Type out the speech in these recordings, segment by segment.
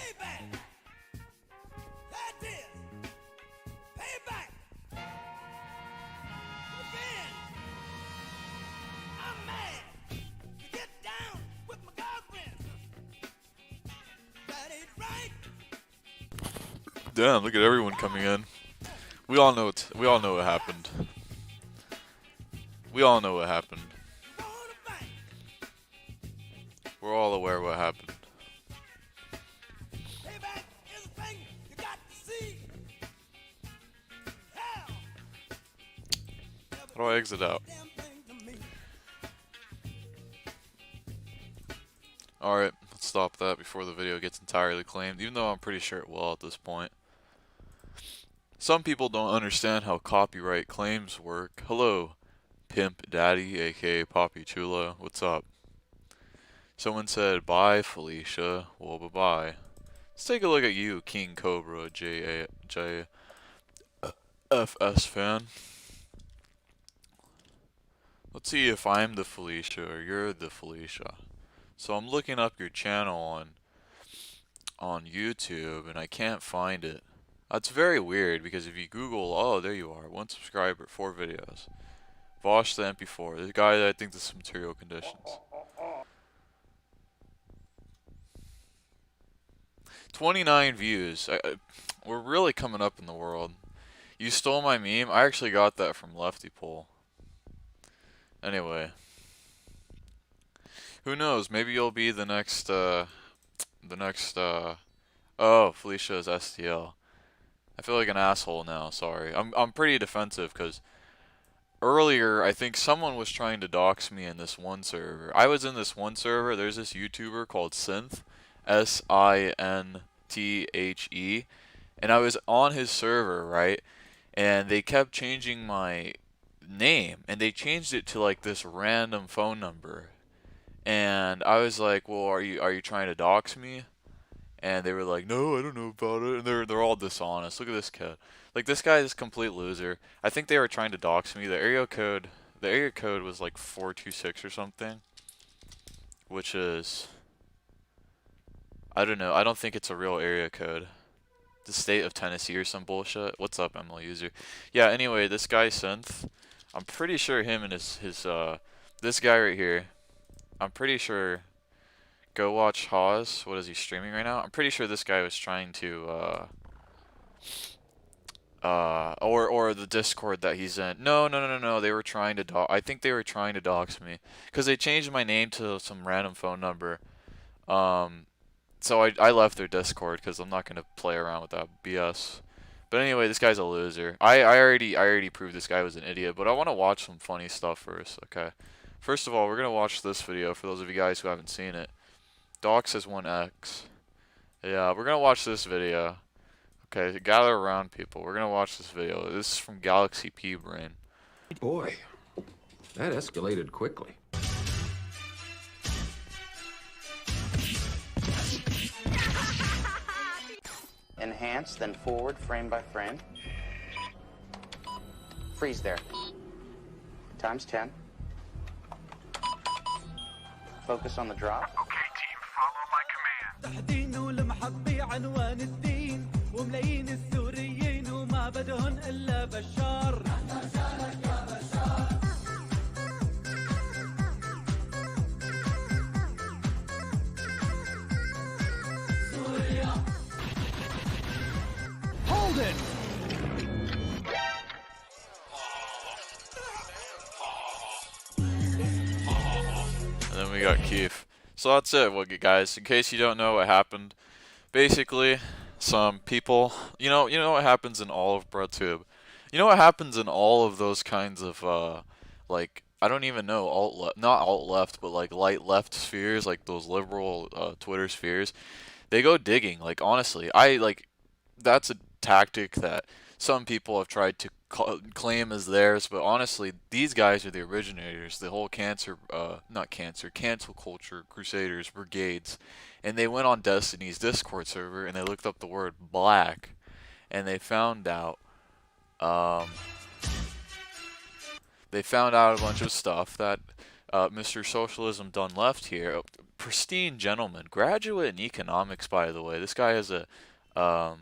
Payback. That is. Payback. Revenge. I'm mad. To get down with my girlfriend. That ain't right. Damn, look at everyone coming in. We all know what happened. We all know what happened. We're all aware what happened. Payback is a thing you got to see. Hell. How do I exit out? Damn thing to me. Alright, let's stop that before the video gets entirely claimed, even though I'm pretty sure it will at this point. Some people don't understand how copyright claims work. Hello, Pimp Daddy, aka Poppy Chulo. What's up? Someone said, bye, Felicia. Well, bye-bye. Let's take a look at you, King Cobra, JFS fan. Let's see if I'm the Felicia or you're the Felicia. So I'm looking up your channel on YouTube, and I can't find it. That's very weird, because if you Google, oh, there you are, 1 subscriber, 4 videos. Vosh the MP4, the guy that I think does some material conditions. 29 views. We're really coming up in the world. You stole my meme? I actually got that from Lefty Pole. Anyway. Who knows? Maybe you'll be the next, oh, Felicia is STL. I feel like an asshole now, sorry. I'm pretty defensive, because earlier, I think someone was trying to dox me in this one server. I was in this one server, there's this YouTuber called Synth, S-I-N-T-H-E, and I was on his server, right? And they kept changing my name, and they changed it to like this random phone number. And I was like, well, are you trying to dox me? And they were like, no, I don't know about it. And they're all dishonest. Look at this kid. Like, this guy is a complete loser. I think they were trying to dox me. The area code was like 426 or something, which is, I don't know. I don't think it's a real area code. The state of Tennessee or some bullshit. What's up, ML user? Yeah. Anyway, this guy Synth, I'm pretty sure him and his this guy right here. I'm pretty sure. Go watch Hawes. What is he streaming right now? I'm pretty sure this guy was trying to or the Discord that he's in. No. They were trying to I think they were trying to dox me, because they changed my name to some random phone number. So I left their Discord, because I'm not gonna play around with that BS. But anyway, this guy's a loser. I already proved this guy was an idiot, but I want to watch some funny stuff first. Okay. First of all, we're gonna watch this video for those of you guys who haven't seen it. Dox has 1x. Yeah, we're gonna watch this video. Okay, gather around, people. We're gonna watch this video. This is from Galaxy P Brain. Boy, that escalated quickly. Enhance, then forward frame by frame. Freeze there. Times 10. Focus on the drop. Okay, team, follow my command. تحدين والمحبي عنوان الدين وملايين السوريين وما بدهن إلا بشار. Hold it. And then we got Keith. So that's it, guys. In case you don't know what happened, basically, some people, you know what happens in all of BroTube. You know what happens in all of those kinds of, like, I don't even know, not alt-left, but like light-left spheres, like those liberal Twitter spheres. They go digging. Like, honestly, that's a tactic that some people have tried to claim as theirs, but honestly, these guys are the originators. The whole cancel culture, crusaders, brigades, and they went on Destiny's Discord server and they looked up the word black, and they found out a bunch of stuff that Mr. Socialism done left here. pristine gentleman, graduate in economics, by the way. Um,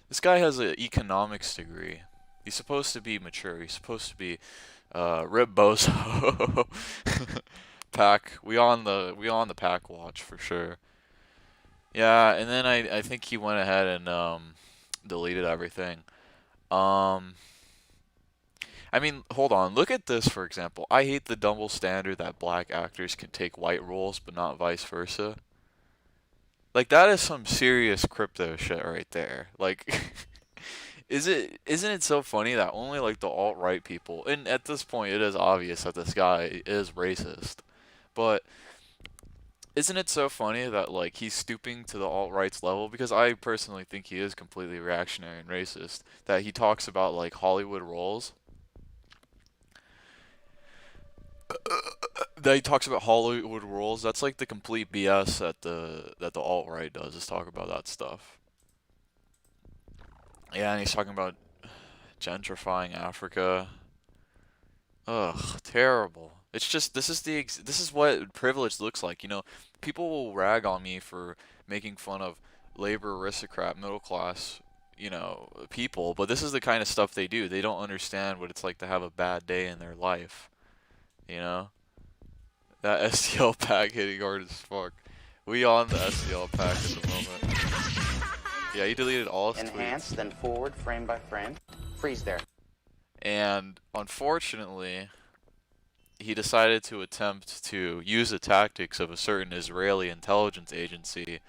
this guy has an economics degree. He's supposed to be mature. He's supposed to be Rip Bozo. Pack. We on the pack watch for sure. Yeah, and then I think he went ahead and deleted everything. Um, I mean, hold on. Look at this, for example. I hate the double standard that black actors can take white roles, but not vice versa. Like, that is some serious crypto shit right there. Like, isn't it so funny that only like the alt-right people, and at this point it is obvious that this guy is racist, but isn't it so funny that like he's stooping to the alt-right's level, because I personally think he is completely reactionary and racist, that he talks about like Hollywood roles, that's like the complete BS that the alt-right does, is talk about that stuff. Yeah, and he's talking about gentrifying Africa. Ugh, terrible. It's just, this is what privilege looks like. People will rag on me for making fun of labor aristocrat middle class, people, but this is the kind of stuff they do. They don't understand what it's like to have a bad day in their life, you know? That STL pack hitting hard as fuck. We on the STL pack at the moment. Yeah, he deleted all his Enhance, tweets. then forward frame by frame. Freeze there. And unfortunately, he decided to attempt to use the tactics of a certain Israeli intelligence agency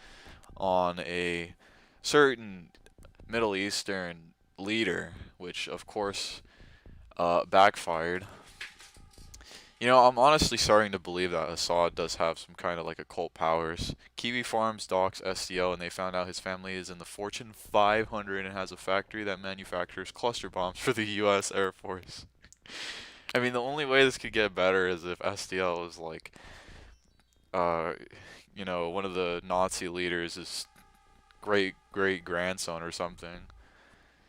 on a certain Middle Eastern leader, which of course backfired. I'm honestly starting to believe that Assad does have some kind of like occult powers. Kiwi Farms docs SDO, and they found out his family is in the Fortune 500 and has a factory that manufactures cluster bombs for the U.S. Air Force. I mean, the only way this could get better is if SDL was like, one of the Nazi leaders' great great grandson or something.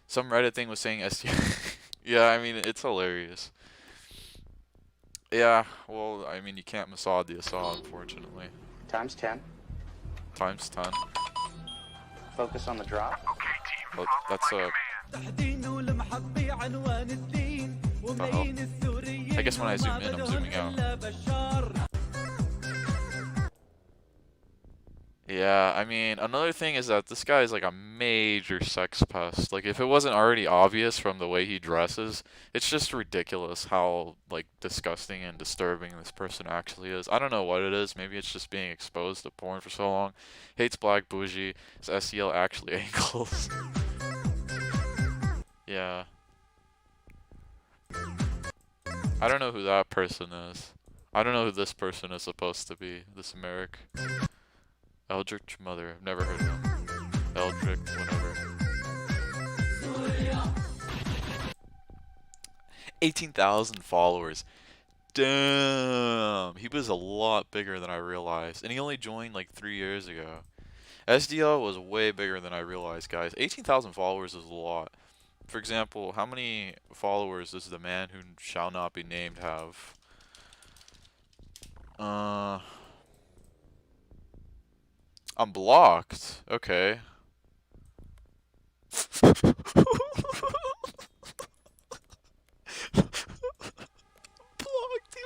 Some Reddit thing was saying SDL. Yeah, I mean, it's hilarious. Yeah, well, I mean, you can't Mossad the Assad, unfortunately. Times 10. Times 10. Focus on the drop. Okay, team, But follow that's my a. command. تحدين والمحبي عنوان الدين وملايين السوريين I guess when I zoom in, I'm وما zooming بدهن out. إلا بشار. Yeah, I mean, another thing is that this guy is like a major sex pest. Like, if it wasn't already obvious from the way he dresses, it's just ridiculous how, like, disgusting and disturbing this person actually is. I don't know what it is. Maybe it's just being exposed to porn for so long. Hates black bougie. His SEL actually ankles. Yeah. I don't know who that person is. I don't know who this person is supposed to be. This Americ. Eldritch Mother. I've never heard of him. Eldritch, whatever. 18,000 followers. Damn. He was a lot bigger than I realized. And he only joined like 3 years ago. SDL was way bigger than I realized, guys. 18,000 followers is a lot. For example, how many followers does the man who shall not be named have? I'm blocked. Okay. You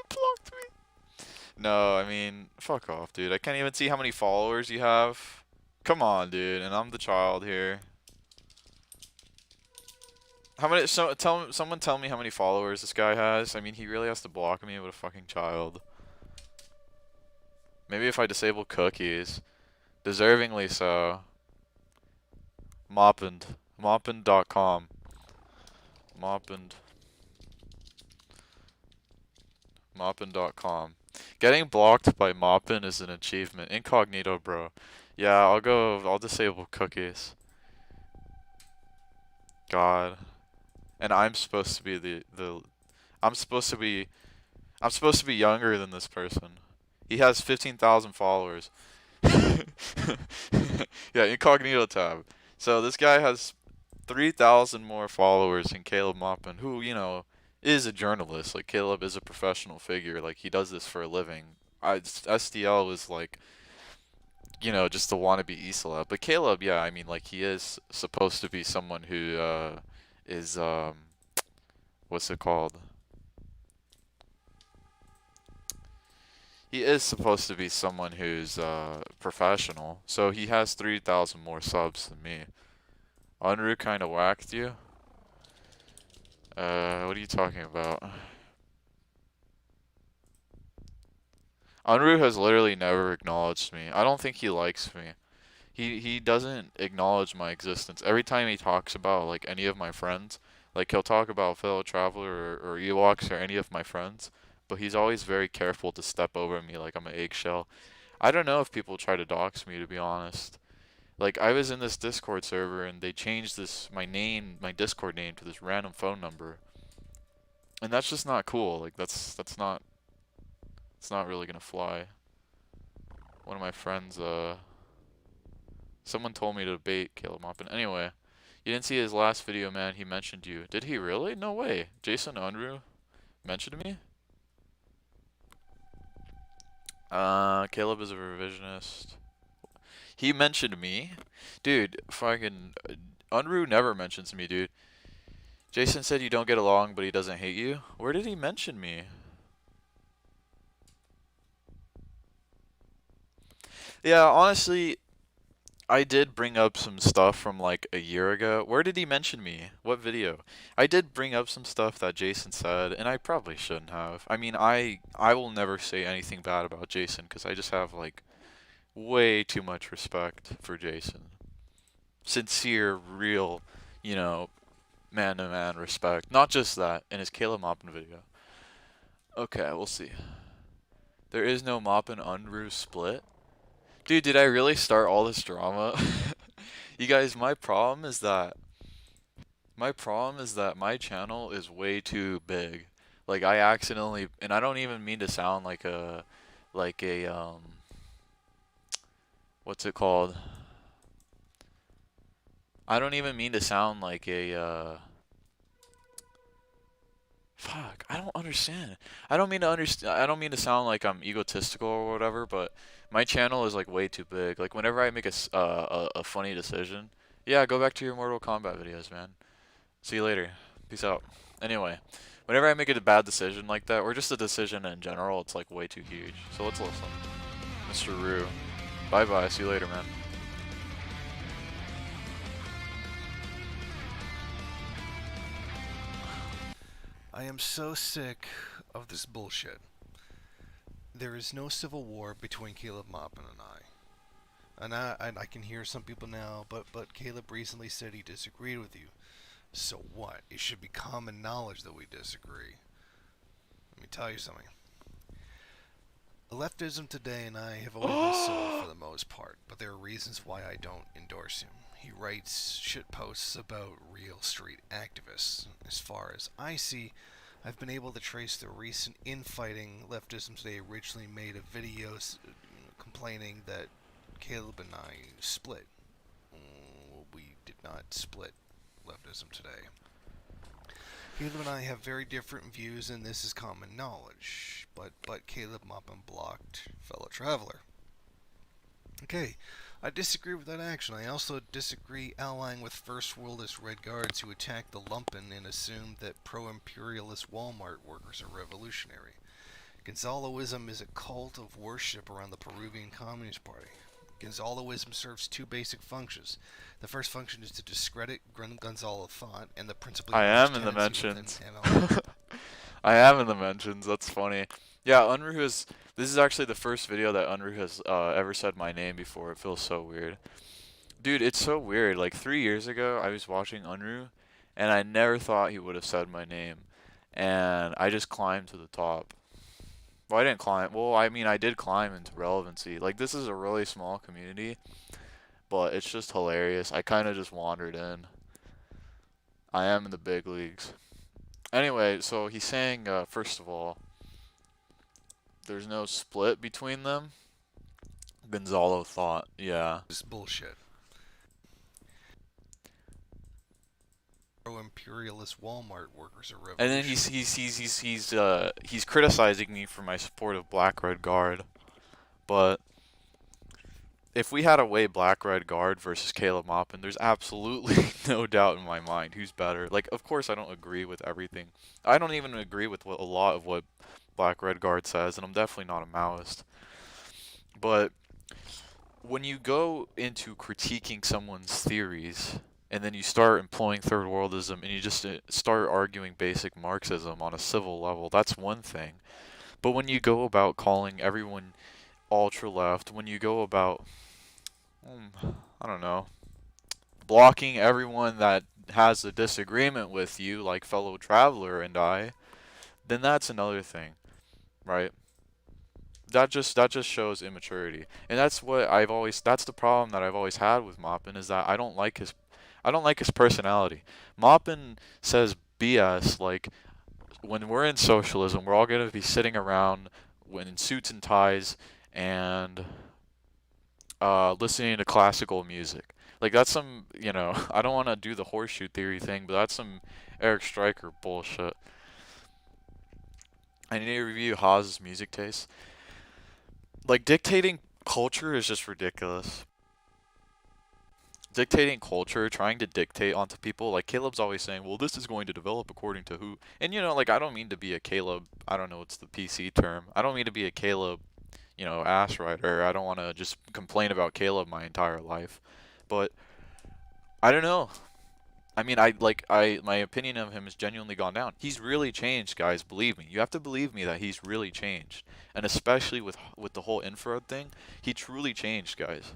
blocked me. No, I mean, fuck off, dude. I can't even see how many followers you have. Come on, dude. And I'm the child here. How many? Someone tell me how many followers this guy has. I mean, he really has to block me with a fucking child. Maybe if I disable cookies. Deservingly so. Moppend. Moppend.com. Moppend. Moppend.com. Getting blocked by Moppin is an achievement. Incognito, bro. Yeah, I'll disable cookies. God. And I'm supposed to be I'm supposed to be younger than this person. He has 15,000 followers. Yeah, incognito tab. So this guy has 3,000 more followers than Caleb Maupin, who, is a journalist. Like, Caleb is a professional figure. Like, he does this for a living. SDL was like, you know, just the wannabe E-celeb. But Caleb, yeah, I mean, like, he is supposed to be someone who is what's it called? He is supposed to be someone who's professional. So he has 3,000 more subs than me. Unru kind of whacked you? What are you talking about? Unru has literally never acknowledged me. I don't think he likes me. He doesn't acknowledge my existence. Every time he talks about like any of my friends, like he'll talk about fellow traveler or Ewoks or any of my friends, but he's always very careful to step over me like I'm an eggshell. I don't know if people try to dox me, to be honest. Like I was in this Discord server and they changed my Discord name to this random phone number. And that's just not cool. Like that's not it's not really gonna fly. One of my friends someone told me to bait Caleb Moppin. Anyway, you didn't see his last video, man. He mentioned you. Did he really? No way. Jason Unruh mentioned me? Caleb is a revisionist. He mentioned me? Dude, fucking Unruh never mentions me, dude. Jason said you don't get along, but he doesn't hate you. Where did he mention me? Yeah, honestly, I did bring up some stuff from like a year ago. Where did he mention me? What video? I did bring up some stuff that Jason said, and I probably shouldn't have. I mean, I will never say anything bad about Jason because I just have like way too much respect for Jason. Sincere, real, you know, man-to-man respect. Not just that, in his Caleb Moppin video. Okay, we'll see. There is no Moppin Unruh split. Dude, did I really start all this drama? You guys, my problem is that my channel is way too big. Like I accidentally, and I don't even mean to sound like a what's it called? I don't even mean to sound like a fuck, I don't understand. I don't mean to sound like I'm egotistical or whatever, but my channel is like way too big. Like whenever I make a funny decision, yeah, go back to your Mortal Kombat videos, man. See you later. Peace out. Anyway, whenever I make a bad decision like that, or just a decision in general, it's like way too huge. So let's listen. Mr. Rue. Bye bye. See you later, man. I am so sick of this bullshit. There is no civil war between Caleb Moppin and I. And I can hear some people now, but Caleb recently said he disagreed with you. So what? It should be common knowledge that we disagree. Let me tell you something. Leftism today and I have always been civil for the most part, but there are reasons why I don't endorse him. He writes shitposts about real street activists. As far as I see, I've been able to trace the recent infighting. Leftism Today originally made a video complaining that Caleb and I split. We did not split Leftism Today. Caleb and I have very different views, and this is common knowledge. But Caleb Moppin blocked fellow traveler. Okay, I disagree with that action. I also disagree allying with First Worldist Red Guards who attacked the lumpen and assumed that pro-imperialist Walmart workers are revolutionary. Gonzaloism is a cult of worship around the Peruvian Communist Party. Gonzaloism serves two basic functions. The first function is to discredit Gonzalo thought and the principally I am in the mentions. I am in the mentions. That's funny. Yeah, this is actually the first video that Unruh has ever said my name before. It feels so weird. Dude, it's so weird. Like 3 years ago, I was watching Unruh, and I never thought he would have said my name. And I just climbed to the top. Well, I didn't climb. Well, I mean, I did climb into relevancy. Like, this is a really small community, but it's just hilarious. I kind of just wandered in. I am in the big leagues. Anyway, so he's saying, first of all, there's no split between them. Gonzalo thought, yeah. This bullshit. pro-imperialist Walmart workers a revolution. And then he's criticizing me for my support of Black Red Guard, but if we had a way Black Red Guard versus Caleb Maupin, there's absolutely no doubt in my mind who's better. Like, of course I don't agree with everything. I don't even agree with a lot of what Black Red Guard says, and I'm definitely not a Maoist. But when you go into critiquing someone's theories, and then you start employing third worldism, and you just start arguing basic Marxism on a civil level, that's one thing. But when you go about calling everyone ultra-left, when you go about, I don't know, blocking everyone that has a disagreement with you, like fellow traveler and I, then that's another thing, right? That just shows immaturity, and that's the problem that I've always had with Maupin, is that I don't like his personality. Maupin says BS like, when we're in socialism, we're all going to be sitting around in suits and ties and listening to classical music. Like, that's some, I don't want to do the horseshoe theory thing, but that's some Eric Stryker bullshit. I need to review Haas's music taste. Like, dictating culture is just ridiculous. Dictating culture, trying to dictate onto people, like Caleb's always saying, well, this is going to develop according to who, and like, I don't mean to be a Caleb, I don't know what's the PC term, I don't mean to be a Caleb, ass rider. I don't want to just complain about Caleb my entire life, but I don't know. I mean, my opinion of him has genuinely gone down. He's really changed, guys, believe me. You have to believe me that he's really changed, and especially with the whole infrared thing, he truly changed, guys.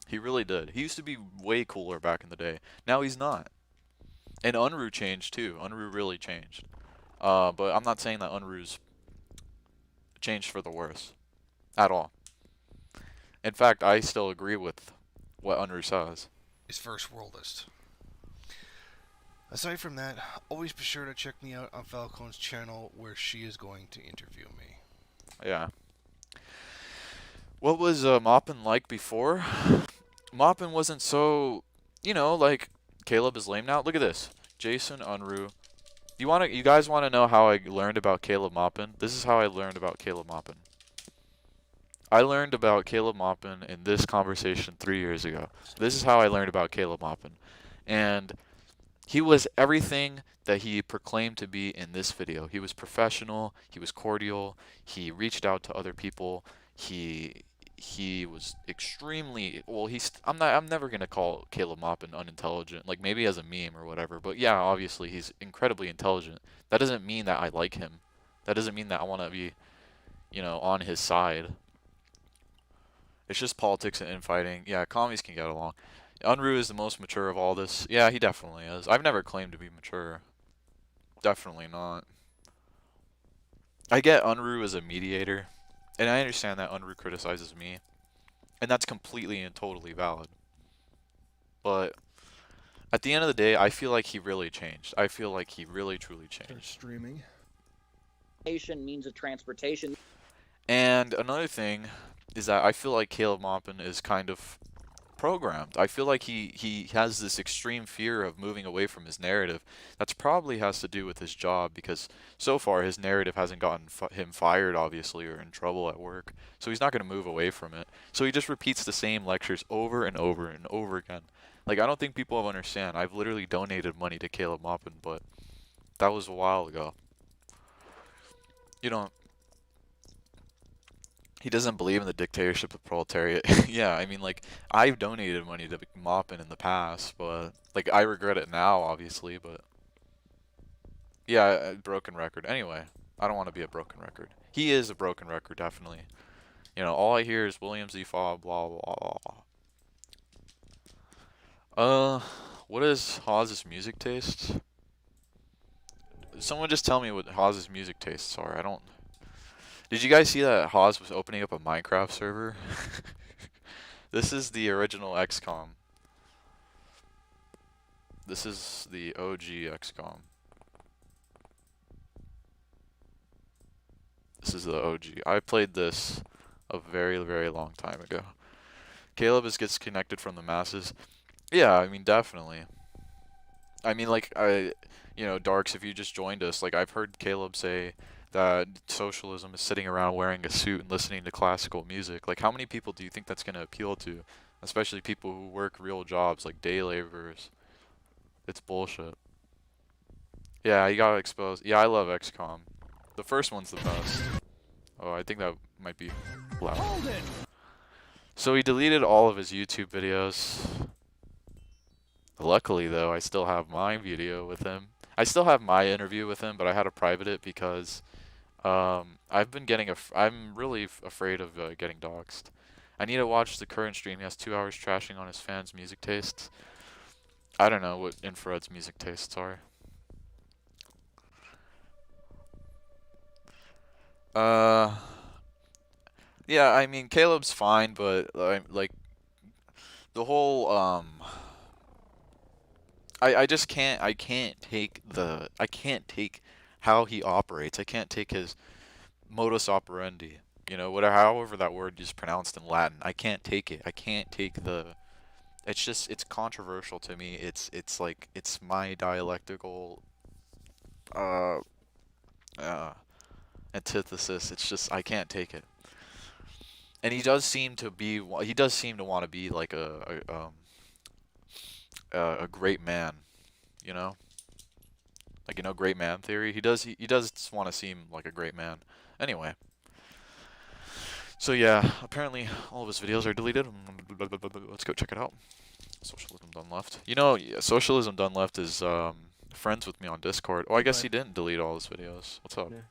He really did. He used to be way cooler back in the day. Now he's not. And Unruh changed too. Unruh really changed. But I'm not saying that Unruh's changed for the worse. At all. In fact, I still agree with what Unruh says. Is first worldist. Aside from that, always be sure to check me out on Falcon's channel, where she is going to interview me. Yeah. What was Maupin like before? Maupin wasn't so, like, Caleb is lame now. Look at this. Jason Unruh. You guys want to know how I learned about Caleb Maupin? This is how I learned about Caleb Maupin. I learned about Caleb Maupin in this conversation 3 years ago. This is how I learned about Caleb Maupin. And he was everything that he proclaimed to be in this video. He was professional, he was cordial, he reached out to other people, he was extremely, well, I'm never going to call Caleb Maupin unintelligent, like maybe as a meme or whatever, but yeah, obviously he's incredibly intelligent. That doesn't mean that I like him. That doesn't mean that I want to be, on his side. It's just politics and infighting. Yeah, commies can get along. Unruh is the most mature of all this. Yeah, he definitely is. I've never claimed to be mature. Definitely not. I get Unruh as a mediator, and I understand that Unruh criticizes me, and that's completely and totally valid. But at the end of the day, I feel like he really changed. I feel like he really truly changed. Streaming. Means of transportation. And another thing is that I feel like Caleb Maupin is kind of programmed. I feel like he has this extreme fear of moving away from his narrative. That's probably has to do with his job, because so far his narrative hasn't gotten him fired, obviously, or in trouble at work. So he's not going to move away from it. So he just repeats the same lectures over and over and over again. Like, I don't think people have understand. I've literally donated money to Caleb Maupin, but that was a while ago. He doesn't believe in the dictatorship of proletariat. Yeah, I mean, like, I've donated money to Maupin in the past, but, like, I regret it now, obviously, but, yeah, broken record. Anyway, I don't want to be a broken record. He is a broken record, definitely. All I hear is William Z. Fogg, blah, blah, blah. What is Haas's music tastes? Someone just tell me what Haas's music tastes are. I don't... Did you guys see that Haas was opening up a Minecraft server? This is the original XCOM. This is the OG XCOM. This is the OG. I played this a very, very long time ago. Caleb gets connected from the masses. Yeah, I mean, definitely. I mean, like, you know, Darks, if you just joined us, like, I've heard Caleb say that socialism is sitting around wearing a suit and listening to classical music. Like, how many people do you think that's going to appeal to? Especially people who work real jobs, like day laborers. It's bullshit. Yeah, you gotta expose. Yeah, I love XCOM. The first one's the best. Oh, I think that might be loud. So he deleted all of his YouTube videos. Luckily, though, I still have my video with him. I still have my interview with him, but I had to private it because I've been getting I'm really afraid of getting doxxed. I need to watch the current stream. He has 2 hours trashing on his fans' music tastes. I don't know what Infrared's music tastes are. Yeah, I mean, Caleb's fine, but like the whole I just can't I can't take how he operates. I can't take his modus operandi. You know, whatever, however that word is pronounced in Latin. I can't take it. I can't take the. It's just, it's controversial to me. It's like, it's my dialectical uh antithesis. It's just, I can't take it. And he does seem to want to be like a great man, you know? Like, you know, great man theory. He does want to seem like a great man. Anyway. So yeah, apparently all of his videos are deleted. Let's go check it out. Socialism Done Left. You know, Socialism Done Left is friends with me on Discord. Oh, I guess he didn't delete all his videos. What's up? Yeah.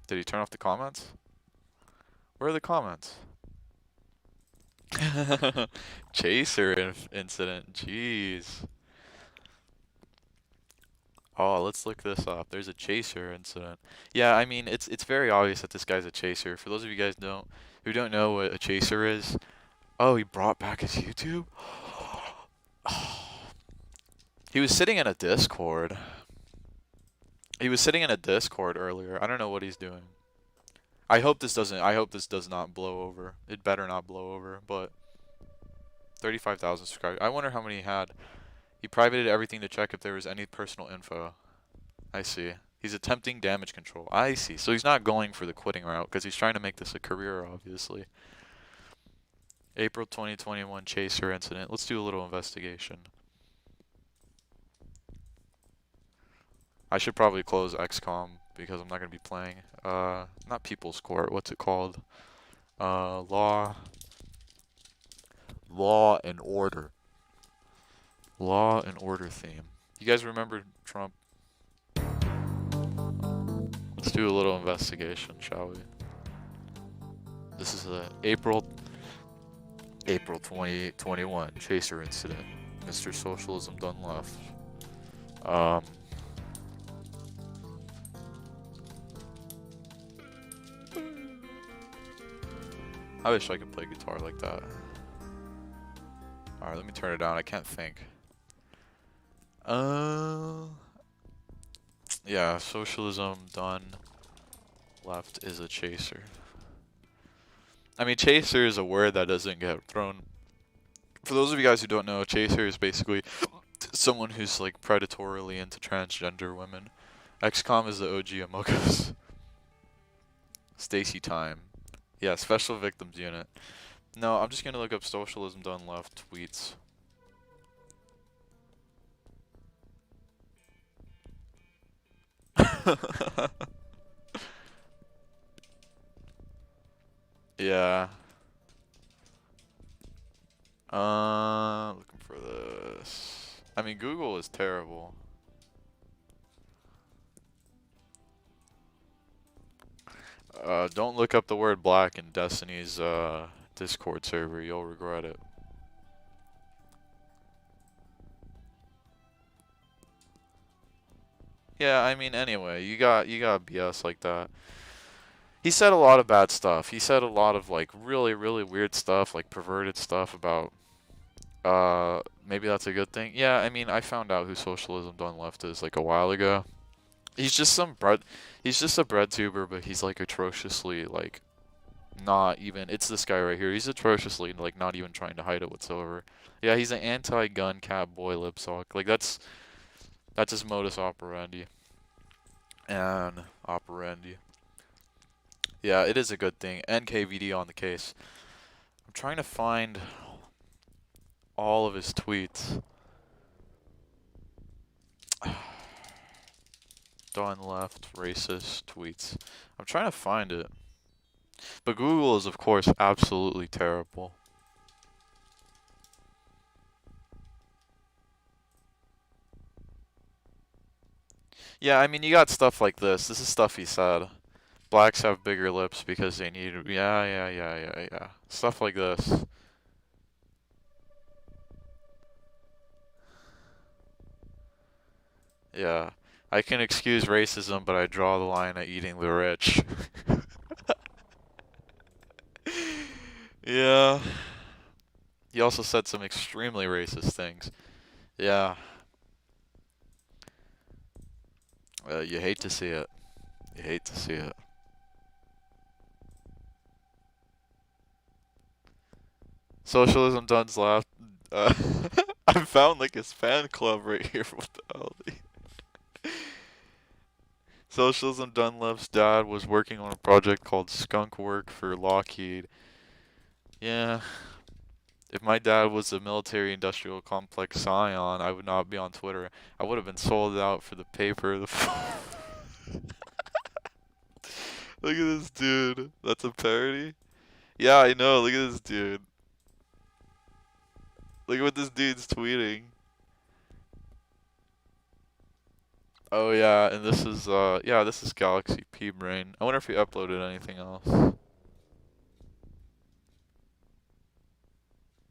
Did he turn off the comments? Where are the comments? Chaser incident. Jeez. Oh, let's look this up. There's a chaser incident. Yeah, I mean, it's very obvious that this guy's a chaser. For those of you guys who don't know what a chaser is, oh, he brought back his YouTube? He was sitting in a Discord. He was sitting in a Discord earlier. I don't know what he's doing. I hope this does not blow over. It better not blow over, but 35,000 subscribers. I wonder how many he had. He privated everything to check if there was any personal info. I see. He's attempting damage control. I see. So he's not going for the quitting route because he's trying to make this a career, obviously. April 2021 chaser incident. Let's do a little investigation. I should probably close XCOM because I'm not going to be playing. Not People's Court. What's it called? Law and Order. Law and Order theme. You guys remember Trump? Let's do a little investigation, shall we? This is the April 2021 chaser incident. Mr. Socialism Done Left. I wish I could play guitar like that. Alright, let me turn it down. I can't think. Yeah, Socialism Done Left is a chaser. I mean, chaser is a word that doesn't get thrown. For those of you guys who don't know, chaser is basically someone who's like predatorily into transgender women. XCOM is the OG Among Us. Stacy Time. Yeah, Special Victims Unit. No, I'm just gonna look up Socialism Done Left tweets. Yeah. Looking for this. I mean, Google is terrible. Don't look up the word black in Destiny's Discord server. You'll regret it. Yeah, I mean, anyway, you got BS like that. He said a lot of bad stuff. He said a lot of like really weird stuff, like perverted stuff about maybe that's a good thing. Yeah, I mean, I found out who Socialism Done Left is like a while ago. He's just a bread tuber, but he's like atrociously like not even. It's this guy right here. He's atrociously like not even trying to hide it whatsoever. Yeah, he's an anti-gun cat boy lipsock. Like that's his modus operandi. And operandi. Yeah, it is a good thing. NKVD on the case. I'm trying to find all of his tweets. Don left racist tweets. I'm trying to find it. But Google is of course absolutely terrible. Yeah, I mean you got stuff like this. This is stuff he said. Blacks have bigger lips because they need yeah. Stuff like this. Yeah. I can excuse racism, but I draw the line at eating the rich. Yeah. He also said some extremely racist things. Yeah. You hate to see it. You hate to see it. Socialism Duns laughed. I found like his fan club right here. What the hell? Socialism Dunlap's dad was working on a project called Skunk Work for Lockheed. Yeah. If my dad was a military industrial complex scion, I would not be on Twitter. I would have been sold out for the paper. Look at this dude. That's a parody? Yeah, I know. Look at this dude. Look at what this dude's tweeting. Oh yeah, and this is yeah, this is Galaxy P Brain. I wonder if he uploaded anything else.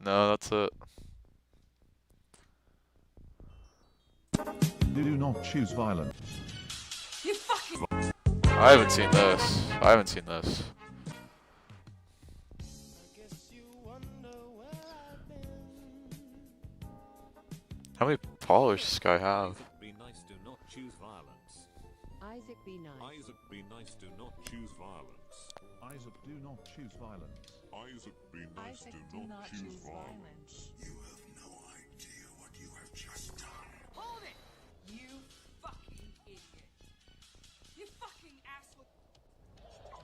No, that's it. Do not choose violence. You fucking. I haven't seen this. I haven't seen this. How many followers does this guy have? Be nice, do not choose violence. Isaac, be nice. Isaac, be nice, do not choose violence. Isaac, do not choose violence. Isaac, be nice, Isaac, do not choose violence. You have no idea what you have just done. Hold it! You fucking idiot. You fucking asshole.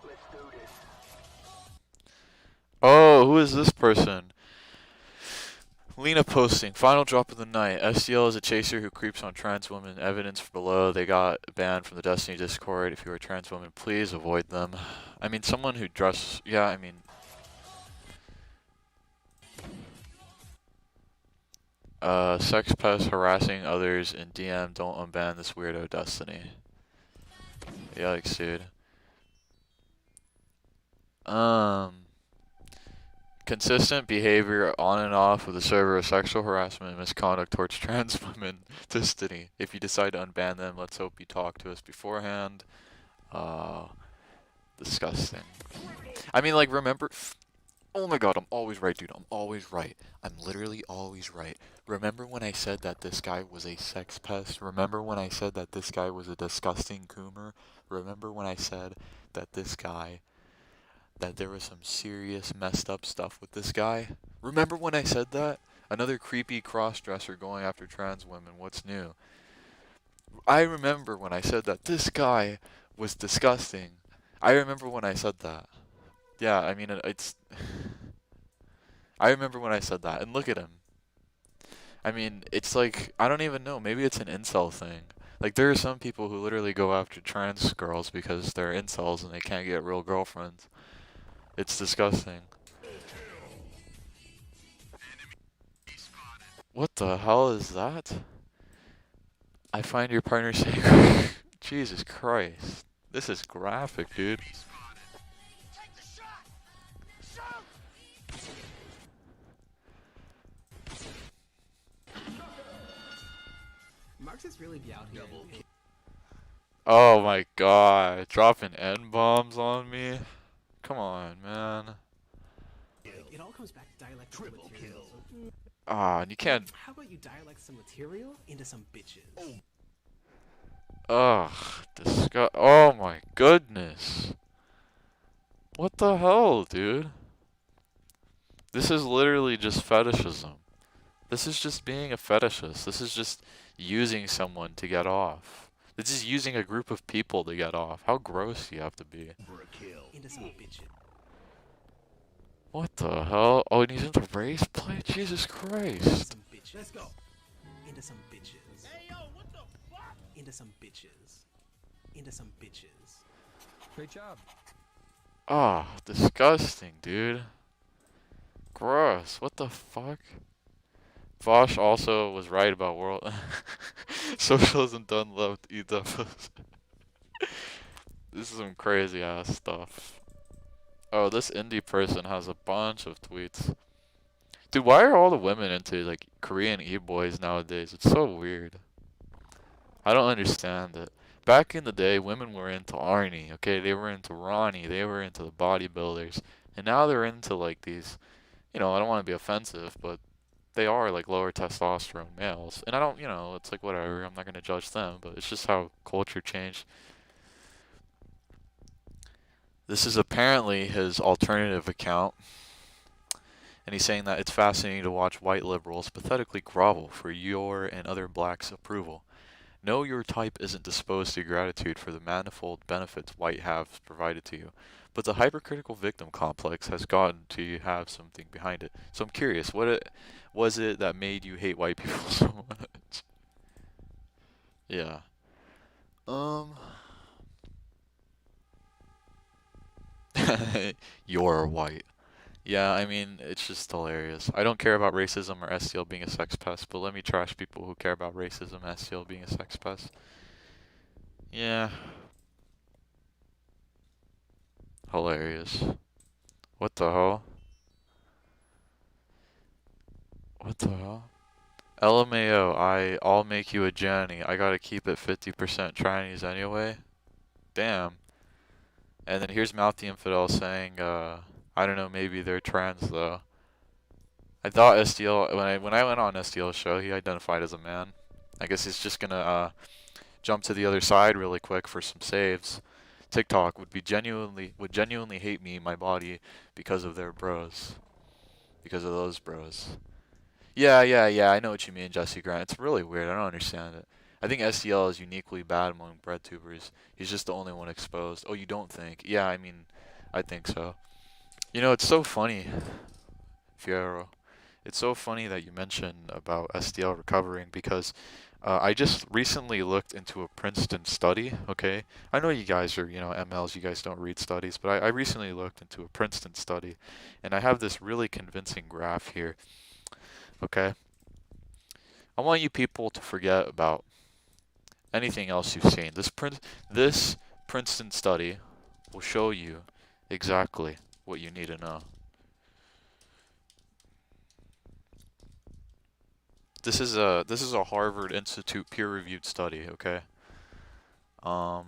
Let's do this. Oh, who is this person? Lena posting, final drop of the night. SDL is a chaser who creeps on trans women. Evidence below. They got banned from the Destiny Discord. If you are a trans woman, please avoid them. I mean, someone who dress. Yeah, I mean. Sex pest harassing others in DM. Don't unban this weirdo Destiny. Yikes, dude. Consistent behavior on and off of the server of sexual harassment and misconduct towards trans women. Destiny. If you decide to unban them, let's hope you talk to us beforehand. Disgusting. I mean, like, remember... Oh my god, I'm always right, dude. I'm always right. I'm literally always right. Remember when I said that this guy was a sex pest? Remember when I said that this guy was a disgusting coomer? Remember when I said that this guy... that there was some serious messed up stuff with this guy? Remember when I said that? Another creepy cross-dresser going after trans women. What's new? I remember when I said that this guy was disgusting. I remember when I said that. Yeah, I mean, it's... I remember when I said that, and look at him. I mean, it's like, I don't even know, maybe it's an incel thing. Like, there are some people who literally go after trans girls because they're incels and they can't get real girlfriends. It's disgusting. What the hell is that? I find your partner sacred. Jesus Christ. This is graphic, dude. Marxists really be out here. Oh my god. Dropping N-bombs on me? Come on, man. It all comes back to dialect triple kill. Ah, and you can't... How about you dialect some material into some bitches? Ugh. Oh my goodness. What the hell, dude? This is literally just fetishism. This is just being a fetishist. This is just using someone to get off. This is using a group of people to get off. How gross do you have to be? Into some bitches. What the hell? Oh, and he's into race play? Jesus Christ. Some bitches. Let's go. Into some bitches. Hey yo, what the fuck? Into some bitches. Into some bitches. Great job. Ah, disgusting, dude. Gross. What the fuck? Vosh also was right about world socialism done left EWs. This is some crazy ass stuff. Oh, this indie person has a bunch of tweets. Dude, why are all the women into like Korean e-boys nowadays? It's so weird. I don't understand it. Back in the day, women were into Arnie, okay? They were into Ronnie, they were into the bodybuilders. And now they're into like these, I don't want to be offensive, but they are like lower testosterone males. And I don't, it's like whatever. I'm not going to judge them, but it's just how culture changed. This is apparently his alternative account. And he's saying that it's fascinating to watch white liberals pathetically grovel for your and other blacks' approval. No, your type isn't disposed to gratitude for the manifold benefits white have provided to you, but the hypercritical victim complex has gotten to have something behind it. So I'm curious, was it that made you hate white people so much? Yeah. You're white. Yeah, I mean, it's just hilarious. I don't care about racism or STL being a sex pest, but let me trash people who care about racism and STL being a sex pest. Yeah. Hilarious. What the hell? What the hell? LMAO, I'll make you a Janny. I gotta keep it 50% Chinese anyway. Damn. And then here's Mouthy Infidel saying, I don't know, maybe they're trans though. I thought STL, when I went on STL's show, he identified as a man. I guess he's just gonna jump to the other side really quick for some saves. TikTok would genuinely hate me, my body, because of their bros. Because of those bros. Yeah, I know what you mean, Jesse Grant. It's really weird. I don't understand it. I think STL is uniquely bad among bread tubers. He's just the only one exposed. Oh, you don't think? Yeah, I mean, I think so. It's so funny, Fierro. It's so funny that you mentioned about STL recovering because I just recently looked into a Princeton study, okay? I know you guys are, MLs, you guys don't read studies, but I recently looked into a Princeton study, and I have this really convincing graph here, okay? I want you people to forget about anything else you've seen. This Princeton study will show you exactly what you need to know. This is a Harvard Institute peer-reviewed study, okay? I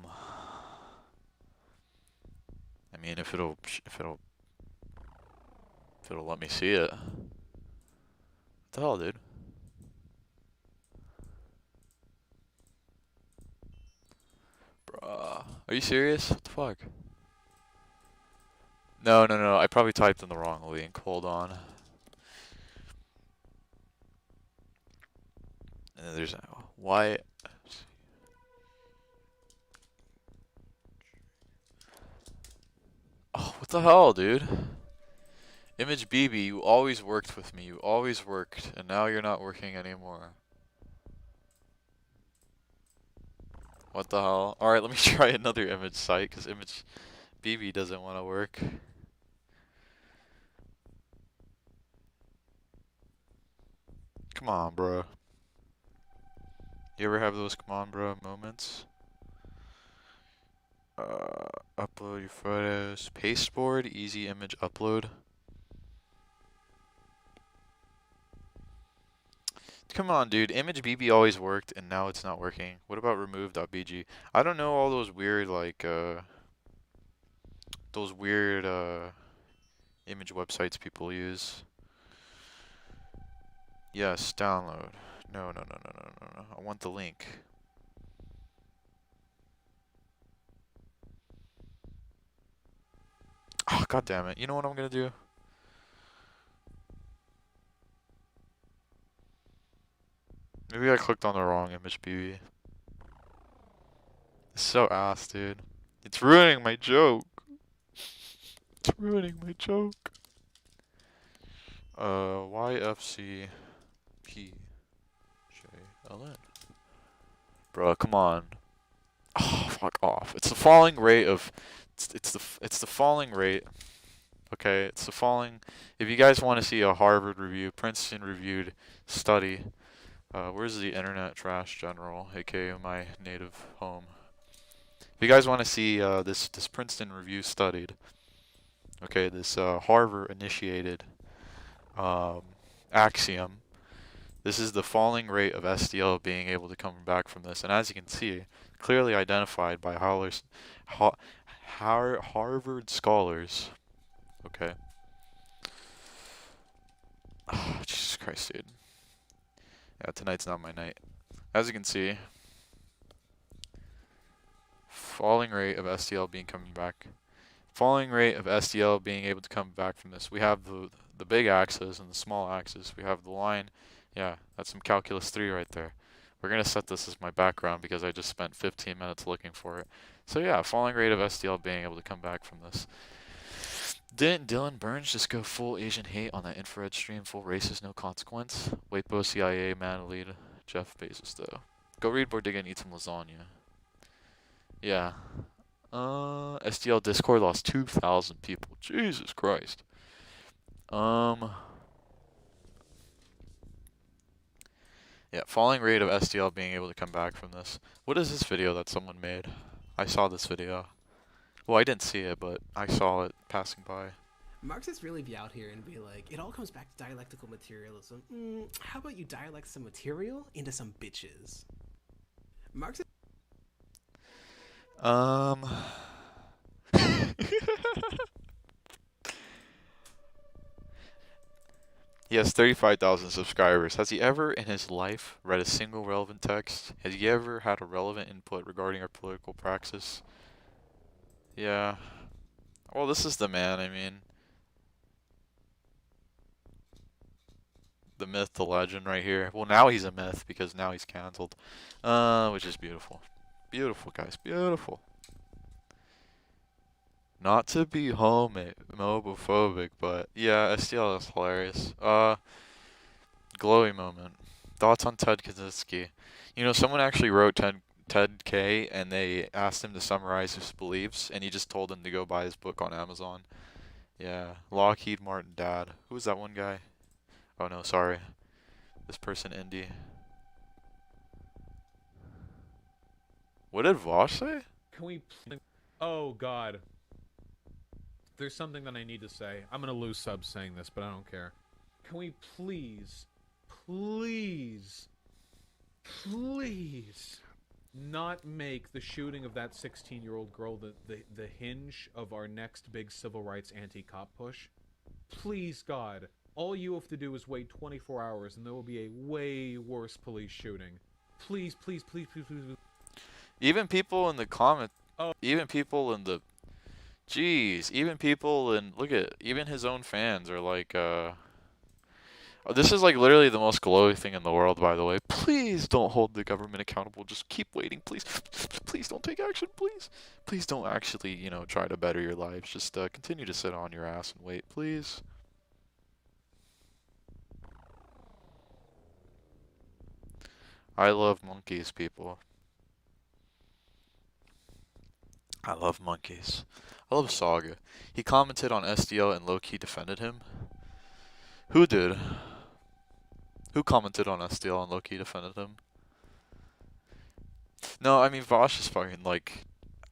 mean, if it'll let me see it. What the hell, dude? Bruh. Are you serious? What the fuck? No. I probably typed in the wrong link. Hold on. And then there's why. Oh, what the hell, dude? Image BB, you always worked with me. You always worked, and now you're not working anymore. What the hell? Alright, let me try another image site, because Image BB doesn't want to work. Come on, bro. You ever have those come on, bro moments? Upload your photos. Pasteboard, easy image upload. Come on, dude. Image BB always worked, and now it's not working. What about remove.bg? I don't know all those weird, like, image websites people use. Yes, download. No. I want the link. Oh, God damn it. You know what I'm gonna do? Maybe I clicked on the wrong image, BB. It's so ass, dude. It's ruining my joke. It's ruining my joke. YFCPJLN. Bro, come on. Oh, fuck off. It's the falling rate of... It's the falling rate. Okay, it's the falling... If you guys want to see a Harvard review, Princeton reviewed study... where's the Internet Trash General, aka my native home? If you guys want to see this Princeton review studied, okay, this Harvard initiated axiom. This is the falling rate of SDL being able to come back from this, and as you can see, clearly identified by Harvard scholars. Okay. Oh, Jesus Christ, dude. Yeah, tonight's not my night. As you can see, falling rate of SDL being coming back. Falling rate of SDL being able to come back from this. We have the big axis and the small axis. We have the line. Yeah, that's some calculus 3 right there. We're going to set this as my background because I just spent 15 minutes looking for it. So yeah, falling rate of SDL being able to come back from this. Didn't Dylan Burns just go full Asian hate on that infrared stream, full racist, no consequence? Waitbo CIA man lead Jeff Bezos though. Go read Bordiga and eat some lasagna. Yeah. SDL Discord lost 2,000 people. Jesus Christ. Yeah, falling rate of SDL being able to come back from this. What is this video that someone made? I saw this video. Well, I didn't see it, but I saw it passing by. Marxists really be out here and be like, it all comes back to dialectical materialism. How about you dialect some material into some bitches? Marxists. He has 35,000 subscribers. Has he ever in his life read a single relevant text? Has he ever had a relevant input regarding our political praxis? Yeah. Well, this is the man, I mean. The myth, the legend right here. Well, now he's a myth because now he's cancelled. Which is beautiful. Beautiful, guys. Beautiful. Not to be homophobic, but yeah, STL is hilarious. Glowy moment. Thoughts on Ted Kaczynski. You know, someone actually wrote Ted K, and they asked him to summarize his beliefs, and he just told them to go buy his book on Amazon. Yeah, Lockheed Martin dad. Who was that one guy? Oh no, sorry. This person, Indy. What did Vosh say? Can we... Oh, God. There's something that I need to say. I'm gonna lose subs saying this, but I don't care. Can we please not make the shooting of that 16-year-old girl the hinge of our next big civil rights anti-cop push? Please, God. All you have to do is wait 24 hours and there will be a way worse police shooting. Please, please, please, please, please, please. Even people in the comment... Oh. Even people in the... Jeez, even people in... Look at... Even his own fans are like, this is like literally the most glowy thing in the world, by the way. Please don't hold the government accountable. Just keep waiting, please. Please don't take action, please. Please don't actually, you know, try to better your lives. Just continue to sit on your ass and wait, please. I love monkeys, people. I love monkeys. I love Saga. He commented on SDL and low-key defended him. Who did? Who commented on SDL and low-key defended him? No, I mean, Vosh is fucking, like...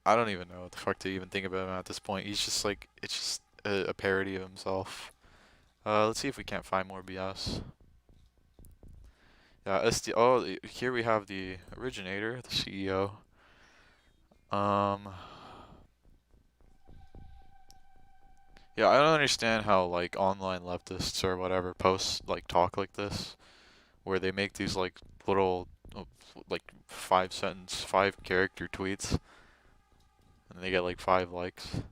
I don't even know what the fuck to even think about him at this point. He's just, like... It's just a parody of himself. Let's see if we can't find more BS. Yeah, SDL... Oh, here we have the originator, the CEO. Yeah, I don't understand how, like, online leftists or whatever post, like, talk like this. Where they make these, like, little, like, 5-sentence, 5-character tweets. And they get, like, 5 likes.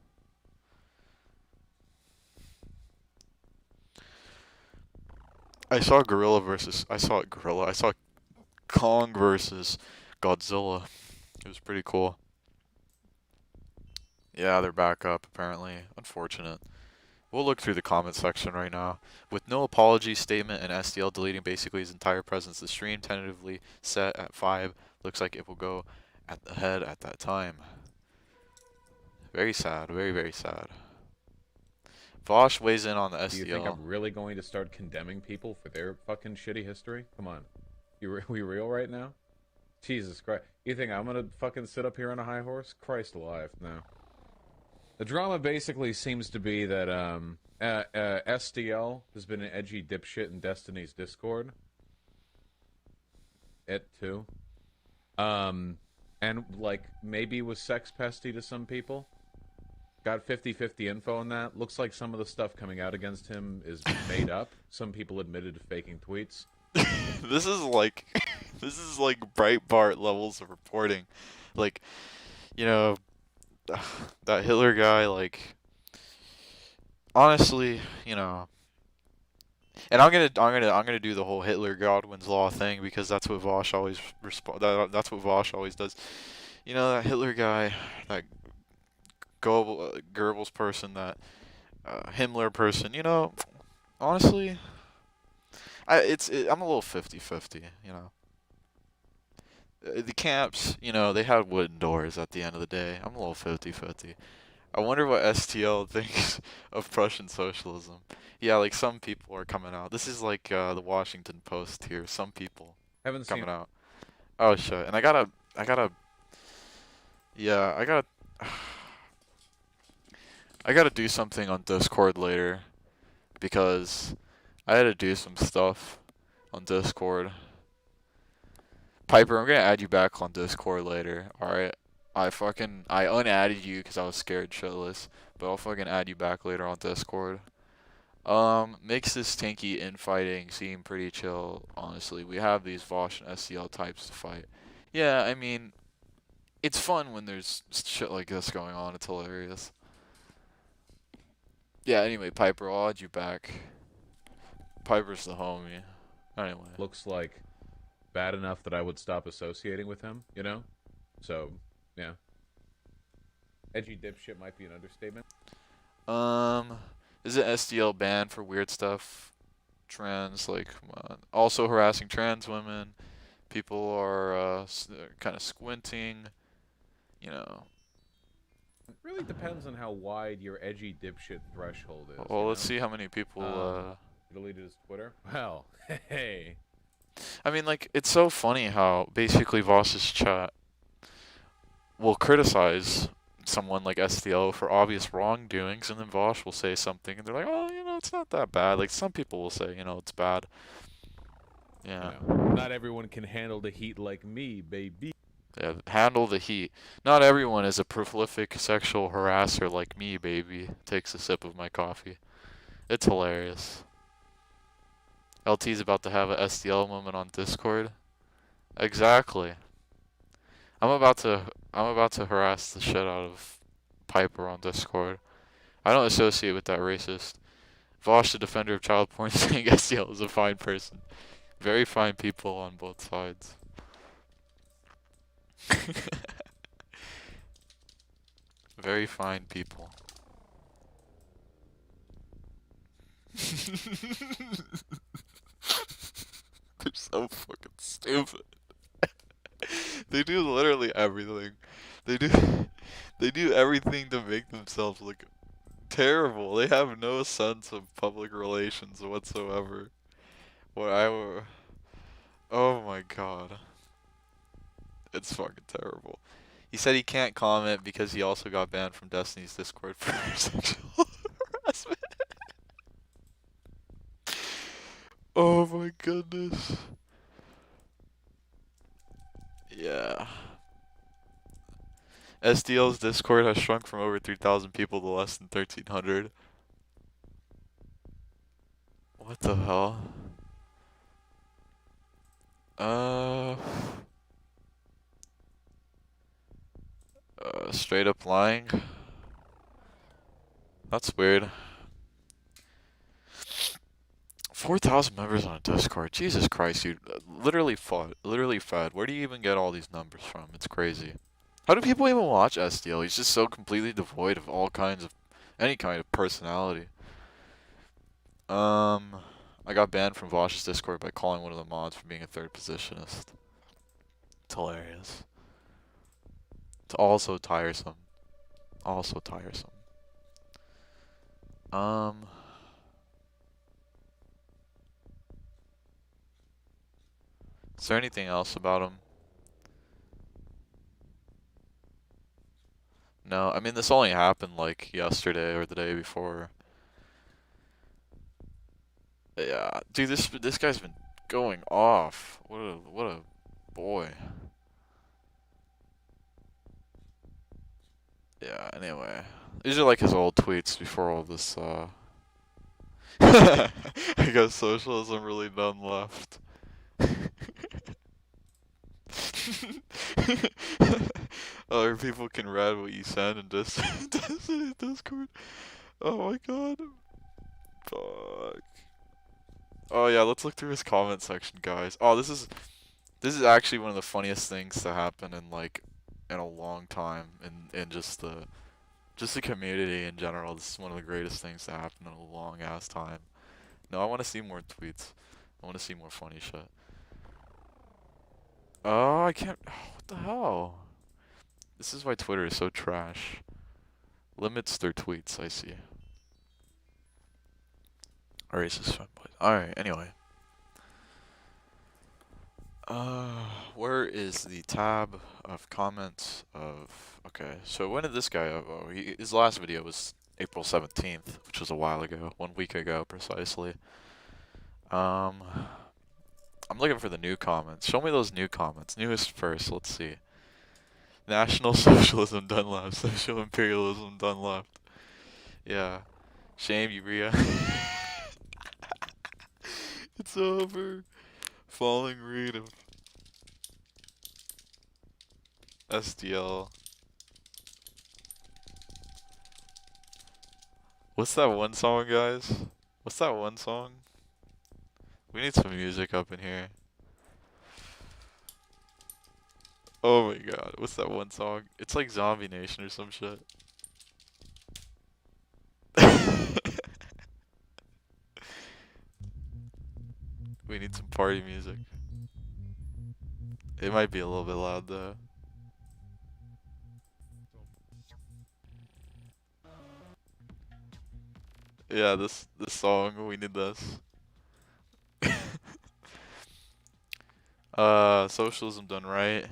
I saw Gorilla. I saw Kong versus Godzilla. It was pretty cool. Yeah, they're back up apparently. Unfortunate. We'll look through the comment section right now. With no apology statement and SDL deleting basically his entire presence, the stream tentatively set at 5. Looks like it will go at the head at that time. Very sad. Very, very sad. Vosh weighs in on the SDL. Do you think I'm really going to start condemning people for their fucking shitty history? Come on. We real right now? Jesus Christ. You think I'm gonna fucking sit up here on a high horse? Christ alive. No. The drama basically seems to be that SDL has been an edgy dipshit in Destiny's Discord. It too. And like maybe was sex pesty to some people. Got 50-50 info on that. Looks like some of the stuff coming out against him is made up. Some people admitted to faking tweets. This is like Breitbart levels of reporting. Like, you know, that Hitler guy, like, honestly, you know, and I'm gonna do the whole Hitler Godwin's law thing because that's what Vosh always that's what Vosh always does. You know, that Hitler guy, that Goebbels person, that Himmler person, you know, honestly, I'm a little 50-50, you know. The camps, you know, they had wooden doors at the end of the day. I'm a little 50-50. I wonder what STL thinks of Prussian socialism. Yeah, like some people are coming out. This is like the Washington Post here. Some people Haven't coming seen out. Oh shit! And I gotta do something on Discord later because I had to do some stuff on Discord. Piper, I'm gonna add you back on Discord later. All right. I unadded you because I was scared shitless, but I'll fucking add you back later on Discord. Makes this tanky infighting seem pretty chill, honestly. We have these Vosh and SCL types to fight. Yeah, I mean, it's fun when there's shit like this going on. It's hilarious. Yeah, anyway, Piper, I'll add you back. Piper's the homie. Anyway. Looks like bad enough that I would stop associating with him, you know? So, yeah. Edgy dipshit might be an understatement. Is it SDL banned for weird stuff? Trans, like, come on. Also harassing trans women. People are kind of squinting. You know. It really depends on how wide your edgy dipshit threshold is. Well, let's see how many people deleted his Twitter. Well, hey. I mean, like, it's so funny how basically Voss's chat will criticize someone like SDL for obvious wrongdoings, and then Vosh will say something, and they're like, oh, you know, it's not that bad. Like, some people will say, you know, it's bad. Yeah. You know, not everyone can handle the heat like me, baby. Yeah, handle the heat. Not everyone is a prolific sexual harasser like me, baby. Takes a sip of my coffee. It's hilarious. LT's about to have a SDL moment on Discord. Exactly. I'm about to harass the shit out of Piper on Discord. I don't associate with that racist. Vosh, the defender of child porn, saying SDL is a fine person. Very fine people on both sides. Very fine people. They're so fucking stupid. They do literally everything. They do everything to make themselves look terrible. They have no sense of public relations whatsoever. Oh my god. It's fucking terrible. He said he can't comment because he also got banned from Destiny's Discord for sexual harassment. Oh my goodness. Yeah. SDL's Discord has shrunk from over 3,000 people to less than 1,300. What the hell? Straight up lying? That's weird. 4,000 members on a Discord. Jesus Christ, dude. Literally fud. Literally fed. Where do you even get all these numbers from? It's crazy. How do people even watch SDL? He's just so completely devoid of all kinds of, any kind of personality. I got banned from Vosh's Discord by calling one of the mods for being a third positionist. It's hilarious. It's also tiresome. Also tiresome. Is there anything else about him? No, I mean this only happened like yesterday or the day before. Yeah, dude, this guy's been going off. What a boy. Yeah, anyway. These are like his old tweets before all this I guess socialism really none left. Other people can read what you send and Discord. Oh my god. Fuck. Oh yeah, let's look through his comment section, guys. Oh, this is actually one of the funniest things to happen in a long time in just the community in general. This is one of the greatest things to happen in a long ass time. No, I want to see more tweets. I want to see more funny shit. Oh, I can't. Oh, what the hell? This is why Twitter is so trash. Limits their tweets, I see. Racist fanboys. Alright, anyway. Where is the tab of comments of... Okay, so when did this guy... Oh, his last video was April 17th, which was a while ago. 1 week ago, precisely. I'm looking for the new comments. Show me those new comments. Newest first, let's see. National Socialism done left. Social Imperialism done left. Yeah. Shame, Urea. It's over. Falling read of SDL. What's that one song, guys? What's that one song? We need some music up in here. Oh my god, what's that one song? It's like Zombie Nation or some shit. We need some party music. It might be a little bit loud though. Yeah, this song, we need this. Socialism done right.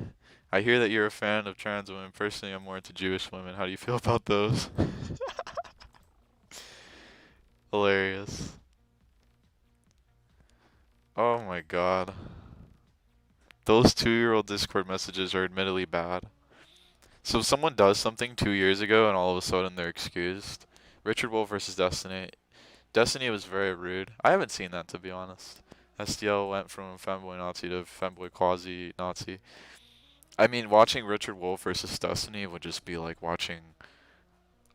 I hear that you're a fan of trans women. Personally, I'm more into Jewish women. How do you feel about those? Hilarious. Oh my god. Those 2-year-old Discord messages are admittedly bad. So if someone does something 2 years ago and all of a sudden they're excused. Richard Wolf versus Destiny. Destiny was very rude. I haven't seen that, to be honest. SDL went from femboy Nazi to femboy quasi Nazi. I mean, watching Richard Wolf versus Destiny would just be like watching,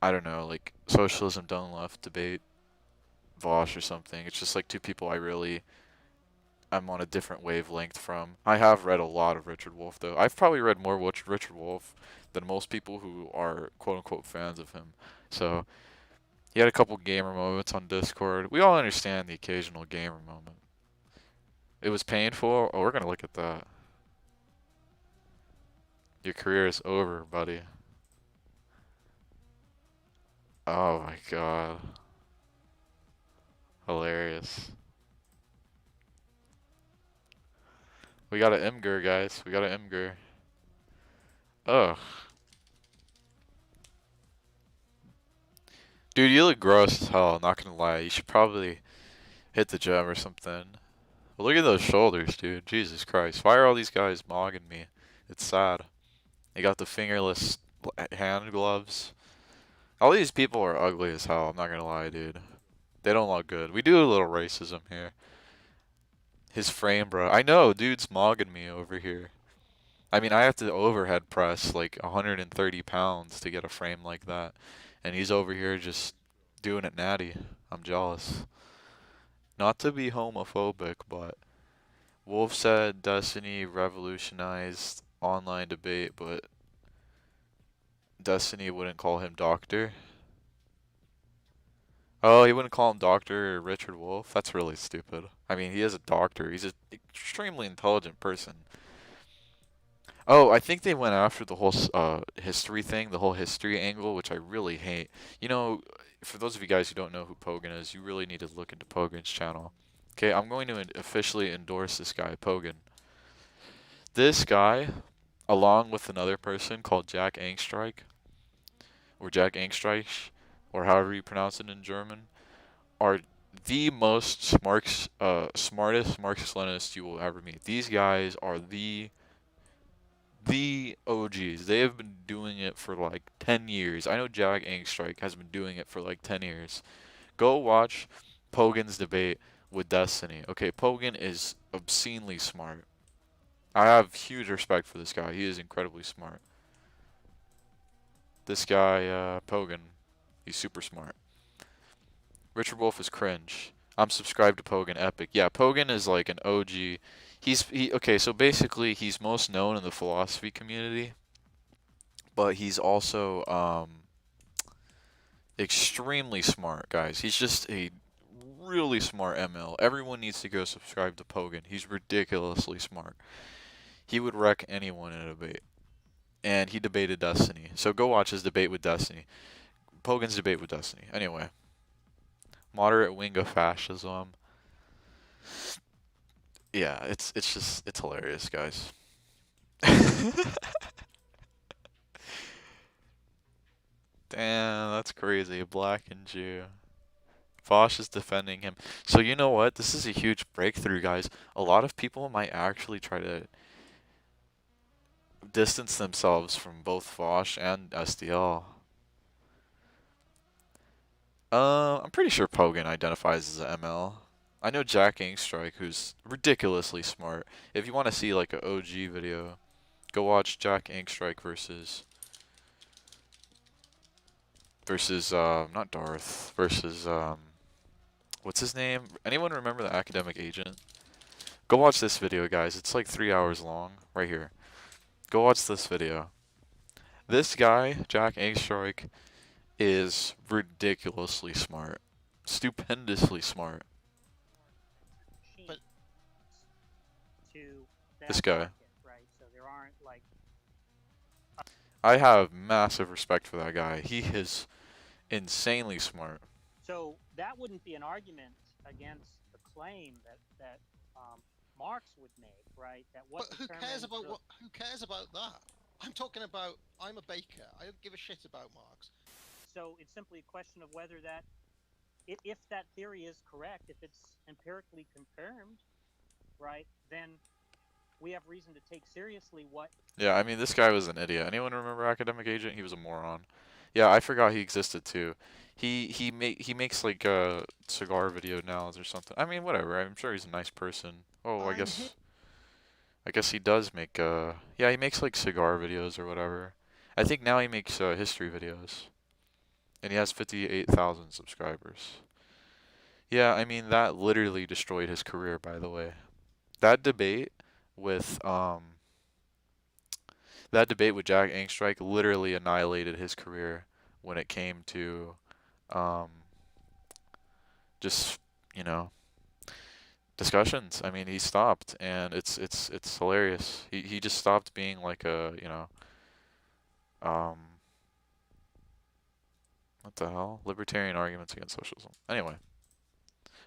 I don't know, like Socialism Done Left debate Vosh or something. It's just like two people I'm on a different wavelength from. I have read a lot of Richard Wolf, though. I've probably read more Richard Wolf than most people who are quote-unquote fans of him. So, he had a couple gamer moments on Discord. We all understand the occasional gamer moment. It was painful. Oh, we're gonna look at that. Your career is over, buddy. Oh my god. Hilarious. We got an Imgur, guys. We got an Imgur. Ugh. Dude, you look gross as hell, not gonna lie. You should probably hit the gym or something. But look at those shoulders, dude. Jesus Christ. Why are all these guys mogging me? It's sad. They got the fingerless hand gloves. All these people are ugly as hell, I'm not gonna lie, dude. They don't look good. We do a little racism here. His frame, bro. I know, dude's mogging me over here. I mean, I have to overhead press like 130 pounds to get a frame like that. And he's over here just doing it natty. I'm jealous. Not to be homophobic, but Wolf said Destiny revolutionized online debate, but Destiny wouldn't call him Doctor. Oh, he wouldn't call him Dr. Richard Wolf? That's really stupid. I mean, he is a doctor. He's an extremely intelligent person. Oh, I think they went after the whole history thing, the whole history angle, which I really hate. You know, for those of you guys who don't know who Pogan is, you really need to look into Pogan's channel. Okay, I'm going to officially endorse this guy, Pogan. This guy, along with another person called Jack Angstreich, or Jack Angstreich, or however you pronounce it in German, are the most smartest Marxist-Leninists you will ever meet. These guys are the OGs. They have been doing it for like 10 years. I know Jack Angstreich has been doing it for like 10 years. Go watch Pogan's debate with Destiny. Okay, Pogan is obscenely smart. I have huge respect for this guy. He is incredibly smart. This guy, Pogan, he's super smart. Richard Wolf is cringe. I'm subscribed to Pogan Epic. Yeah, Pogan is like an OG. Okay, so basically he's most known in the philosophy community, but he's also extremely smart, guys. He's just a really smart ML. Everyone needs to go subscribe to Pogan. He's ridiculously smart. He would wreck anyone in a debate. And he debated Destiny. So go watch his debate with Destiny. Pogan's debate with Destiny. Anyway. Moderate wing of fascism. Yeah, it's hilarious, guys. Damn, that's crazy. Black and Jew. Vosh is defending him. So you know what? This is a huge breakthrough, guys. A lot of people might actually try to distance themselves from both Vosh and SDL. I'm pretty sure Pogan identifies as an ML. I know Jack Angstreich, who's ridiculously smart. If you want to see like an OG video, go watch Jack Angstreich versus not Darth, versus what's his name? Anyone remember the academic agent? Go watch this video, guys. It's like 3 hours long, right here. Go watch this video. This guy, Jack Angstreich, is ridiculously smart. Stupendously smart. But This guy. Market, right? So there aren't like I have massive respect for that guy. He is insanely smart. So that wouldn't be an argument against the claim that Marx would make, right? That what But who cares about what? Who cares about that? I'm talking about. I'm a baker. I don't give a shit about Marx. So it's simply a question of whether that, if that theory is correct, if it's empirically confirmed, right? Then we have reason to take seriously what. Yeah, I mean, this guy was an idiot. Anyone remember Academic Agent? He was a moron. Yeah, I forgot he existed too. He makes like cigar video now or something. I mean, whatever. I'm sure he's a nice person. Oh, I guess he does make yeah, he makes like cigar videos or whatever. I think now he makes history videos. And he has 58,000 subscribers. Yeah, I mean, that literally destroyed his career, by the way. That debate with Jack Angstreich literally annihilated his career when it came to just, you know, discussions. I mean, he stopped, and it's hilarious. He just stopped being like a, you know, what the hell? Libertarian arguments against socialism. Anyway.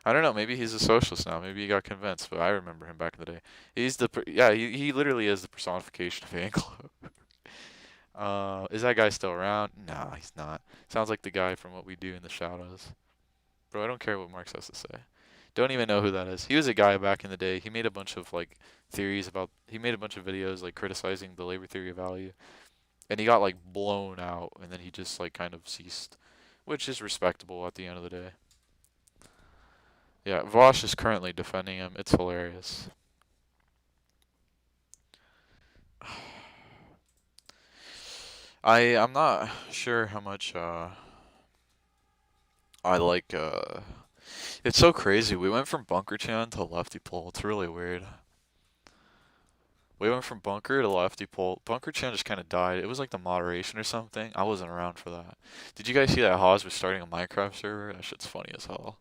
I don't know, maybe he's a socialist now. Maybe he got convinced, but I remember him back in the day. He's he literally is the personification of Anglo. Is that guy still around? Nah, he's not. Sounds like the guy from What We Do in the Shadows. Bro, I don't care what Marx has to say. Don't even know who that is. He was a guy back in the day. He made a bunch of like he made a bunch of videos like criticizing the labor theory of value. And he got like blown out, and then he just like kind of ceased, which is respectable at the end of the day. Yeah, Vosh is currently defending him. It's hilarious. I'm not sure how much I like It's so crazy. We went from Bunker Chan to Lefty Pole. It's really weird. We went from Bunker to Lefty Pole. Bunker Chan just kind of died. It was like the moderation or something. I wasn't around for that. Did you guys see that Haas was starting a Minecraft server? That shit's funny as hell.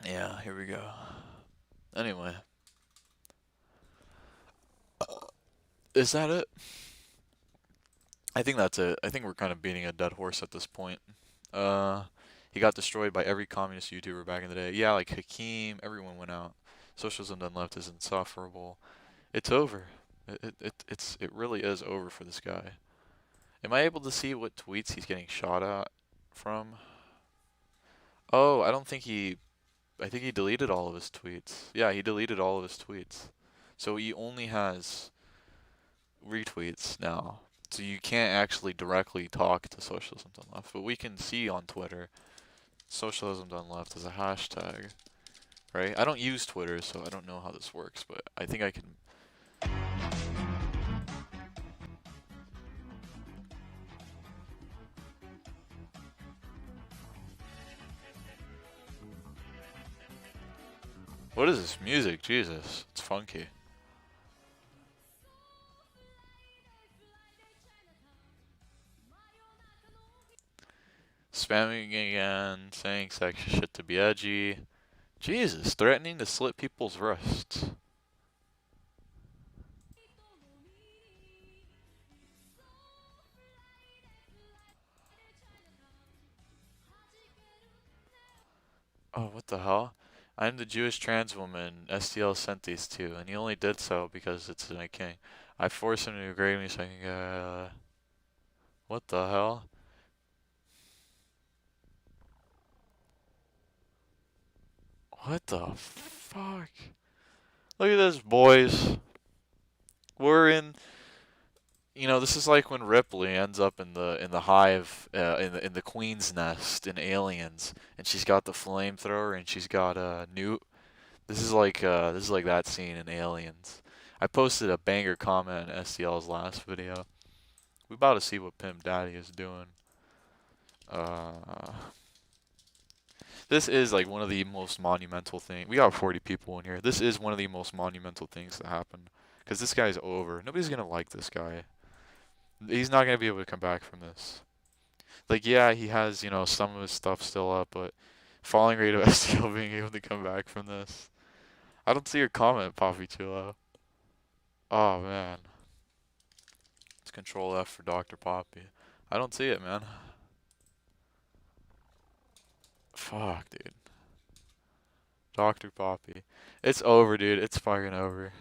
Yeah, here we go. Anyway. Is that it? I think that's it. I think we're kind of beating a dead horse at this point. He got destroyed by every communist YouTuber back in the day. Yeah, like Hakeem, everyone went out. Socialism done left is insufferable. It's over. It really is over for this guy. Am I able to see what tweets he's getting shot at from? Oh, I think he deleted all of his tweets. Yeah, he deleted all of his tweets. So he only has retweets now. So you can't actually directly talk to Socialism Done Left. But we can see on Twitter, Socialism Done Left as a hashtag. Right? I don't use Twitter, so I don't know how this works, but I think I can... What is this music? Jesus, it's funky. Spamming again, saying sexy shit to be edgy. Jesus, threatening to slit people's wrists. Oh, what the hell? I'm the Jewish trans woman STL sent these to, and he only did so because it's my king. I forced him to agree with me so I can get... What the hell? What the fuck? Look at this, boys. We're in... You know, this is like when Ripley ends up in the hive, in the Queen's Nest in Aliens, and she's got the flamethrower and she's got a newt. This is like that scene in Aliens. I posted a banger comment in STL's last video. We about to see what Pimp Daddy is doing. This is like one of the most monumental things. We got 40 people in here. This is one of the most monumental things that happened. Because this guy's over. Nobody's going to like this guy. He's not going to be able to come back from this. Like, yeah, he has, you know, some of his stuff still up, but falling rate of STL being able to come back from this. I don't see your comment, Poppy Chulo. Oh, man. It's Control F for Dr. Poppy. I don't see it, man. Fuck, dude. Dr. Poppy. It's over, dude. It's fucking over.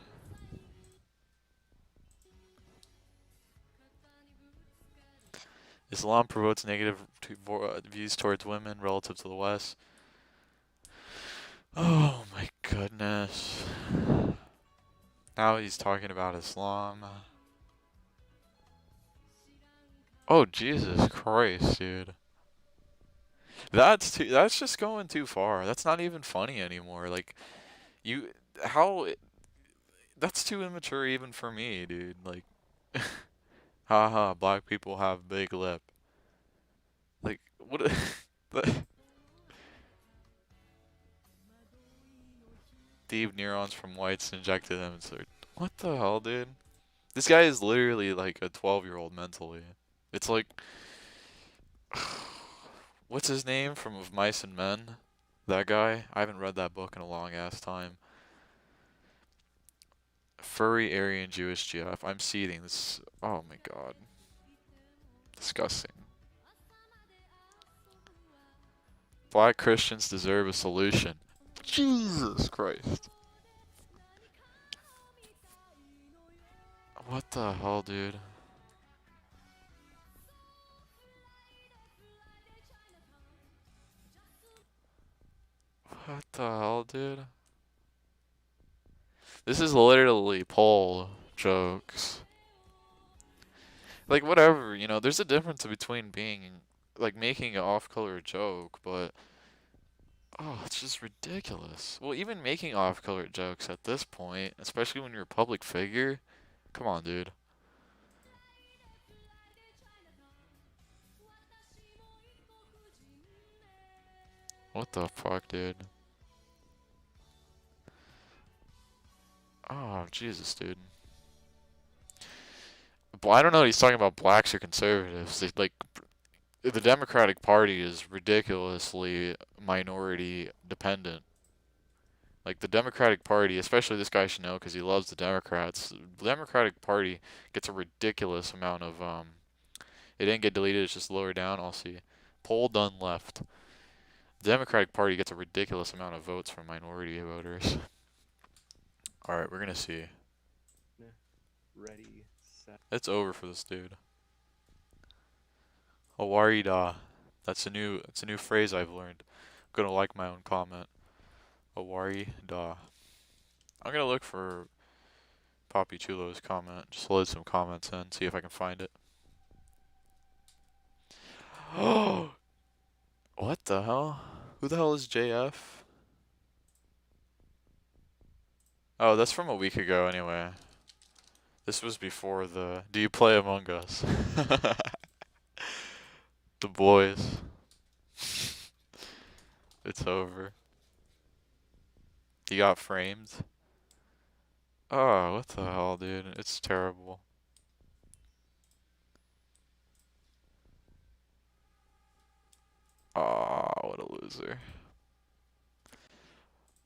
Islam promotes negative views towards women relative to the West. Oh my goodness. Now he's talking about Islam. Oh Jesus Christ, dude. That's just going too far. That's not even funny anymore. Like, that's too immature even for me, dude. Like, haha, black people have big lip. Like, what? Deep neurons from whites injected them into their... What the hell, dude? This guy is literally like a 12-year-old mentally. It's like... What's his name from Of Mice and Men? That guy? I haven't read that book in a long ass time. Furry Aryan Jewish GF. I'm seething. This... Oh my god. Disgusting. Black Christians deserve a solution. Jesus Christ. What the hell, dude? What the hell, dude? This is literally poll jokes. Like, whatever, you know, there's a difference between being, like, making an off-color joke, but... Oh, it's just ridiculous. Well, even making off-color jokes at this point, especially when you're a public figure, come on, dude. What the fuck, dude? Oh, Jesus, dude. Well, I don't know what he's talking about, blacks or conservatives. Like, the Democratic Party is ridiculously minority dependent. Like, the Democratic Party, especially this guy should know because he loves the Democrats. The Democratic Party gets a ridiculous amount of, it didn't get deleted, it's just lower down. I'll see. Poll done left. The Democratic Party gets a ridiculous amount of votes from minority voters. Alright, we're gonna see. Ready, set. It's over for this dude. Awarida. That's a new phrase I've learned. I'm gonna like my own comment. Awarida. I'm gonna look for Poppy Chulo's comment. Just load some comments in, see if I can find it. Oh, what the hell? Who the hell is JF? Oh, that's from a week ago anyway. This was before the Do you play Among Us? The boys. It's over. He got framed. Oh, what the hell, dude? It's terrible. Aw, what a loser.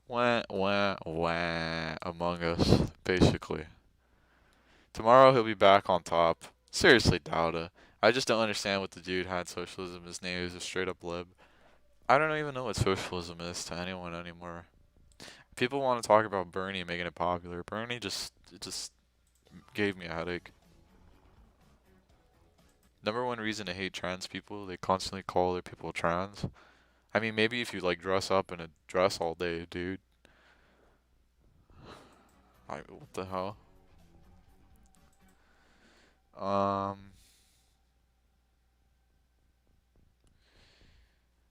Wah, wah, wah. Among Us, basically. Tomorrow he'll be back on top. Seriously, doubt it. I just don't understand what the dude had socialism. His name is a straight up lib. I don't even know what socialism is to anyone anymore. People want to talk about Bernie making it popular. Bernie just gave me a headache. Number one reason to hate trans people, they constantly call other people trans. I mean, maybe if you like dress up in a dress all day, dude. What the hell?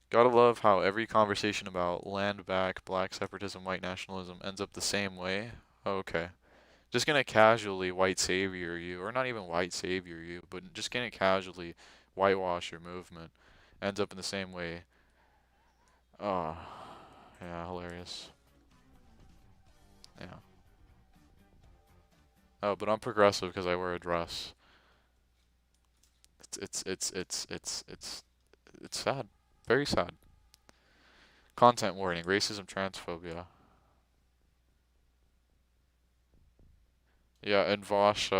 Gotta love how every conversation about land back, black separatism, white nationalism ends up the same way. Oh, okay. Just gonna casually white savior you, or not even white savior you, but just gonna casually whitewash your movement. Ends up in the same way. Oh, yeah, hilarious. Yeah. Oh, but I'm progressive because I wear a dress. It's sad. Very sad. Content warning: racism, transphobia. Yeah, and Vosh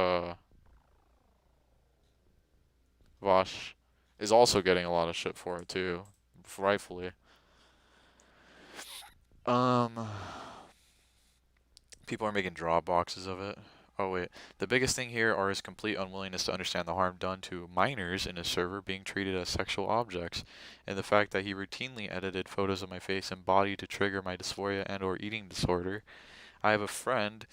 is also getting a lot of shit for it too, rightfully. People are making draw boxes of it. Oh wait, the biggest thing here are his complete unwillingness to understand the harm done to minors in his server being treated as sexual objects, and the fact that he routinely edited photos of my face and body to trigger my dysphoria and or eating disorder. I have a friend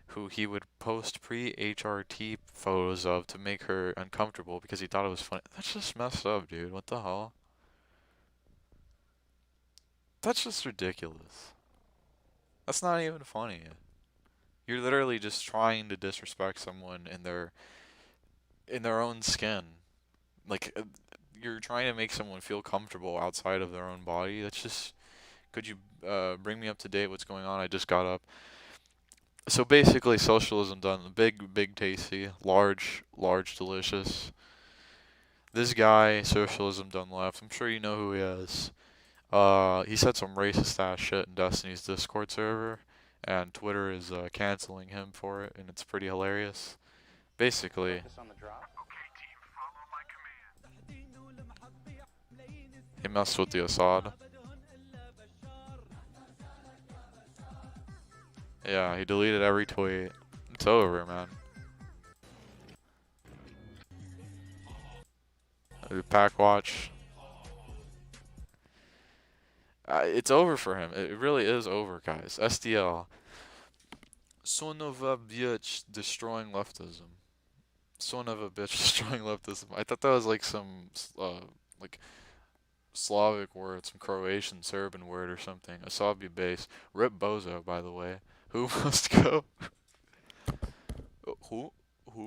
who he would post pre-HRT photos of to make her uncomfortable because he thought it was funny. That's just messed up, dude. What the hell? That's just ridiculous. That's not even funny. You're literally just trying to disrespect someone in their own skin. Like, you're trying to make someone feel comfortable outside of their own body. That's just... Could you bring me up to date what's going on? I just got up. So basically, socialism done. Big tasty. Large, delicious. This guy, socialism done left. I'm sure you know who he is. He said some racist ass shit in Destiny's Discord server, and Twitter is canceling him for it, and it's pretty hilarious. Basically, he messed with the Assad. Yeah, he deleted every tweet. It's over, man. Pack watch. It's over for him. It really is over, guys. SDL. Son of a bitch destroying leftism. Son of a bitch destroying leftism. I thought that was like some like Slavic word, some Croatian, Serbian word or something. Asabi base. Rip Bozo, by the way. Who must go? Who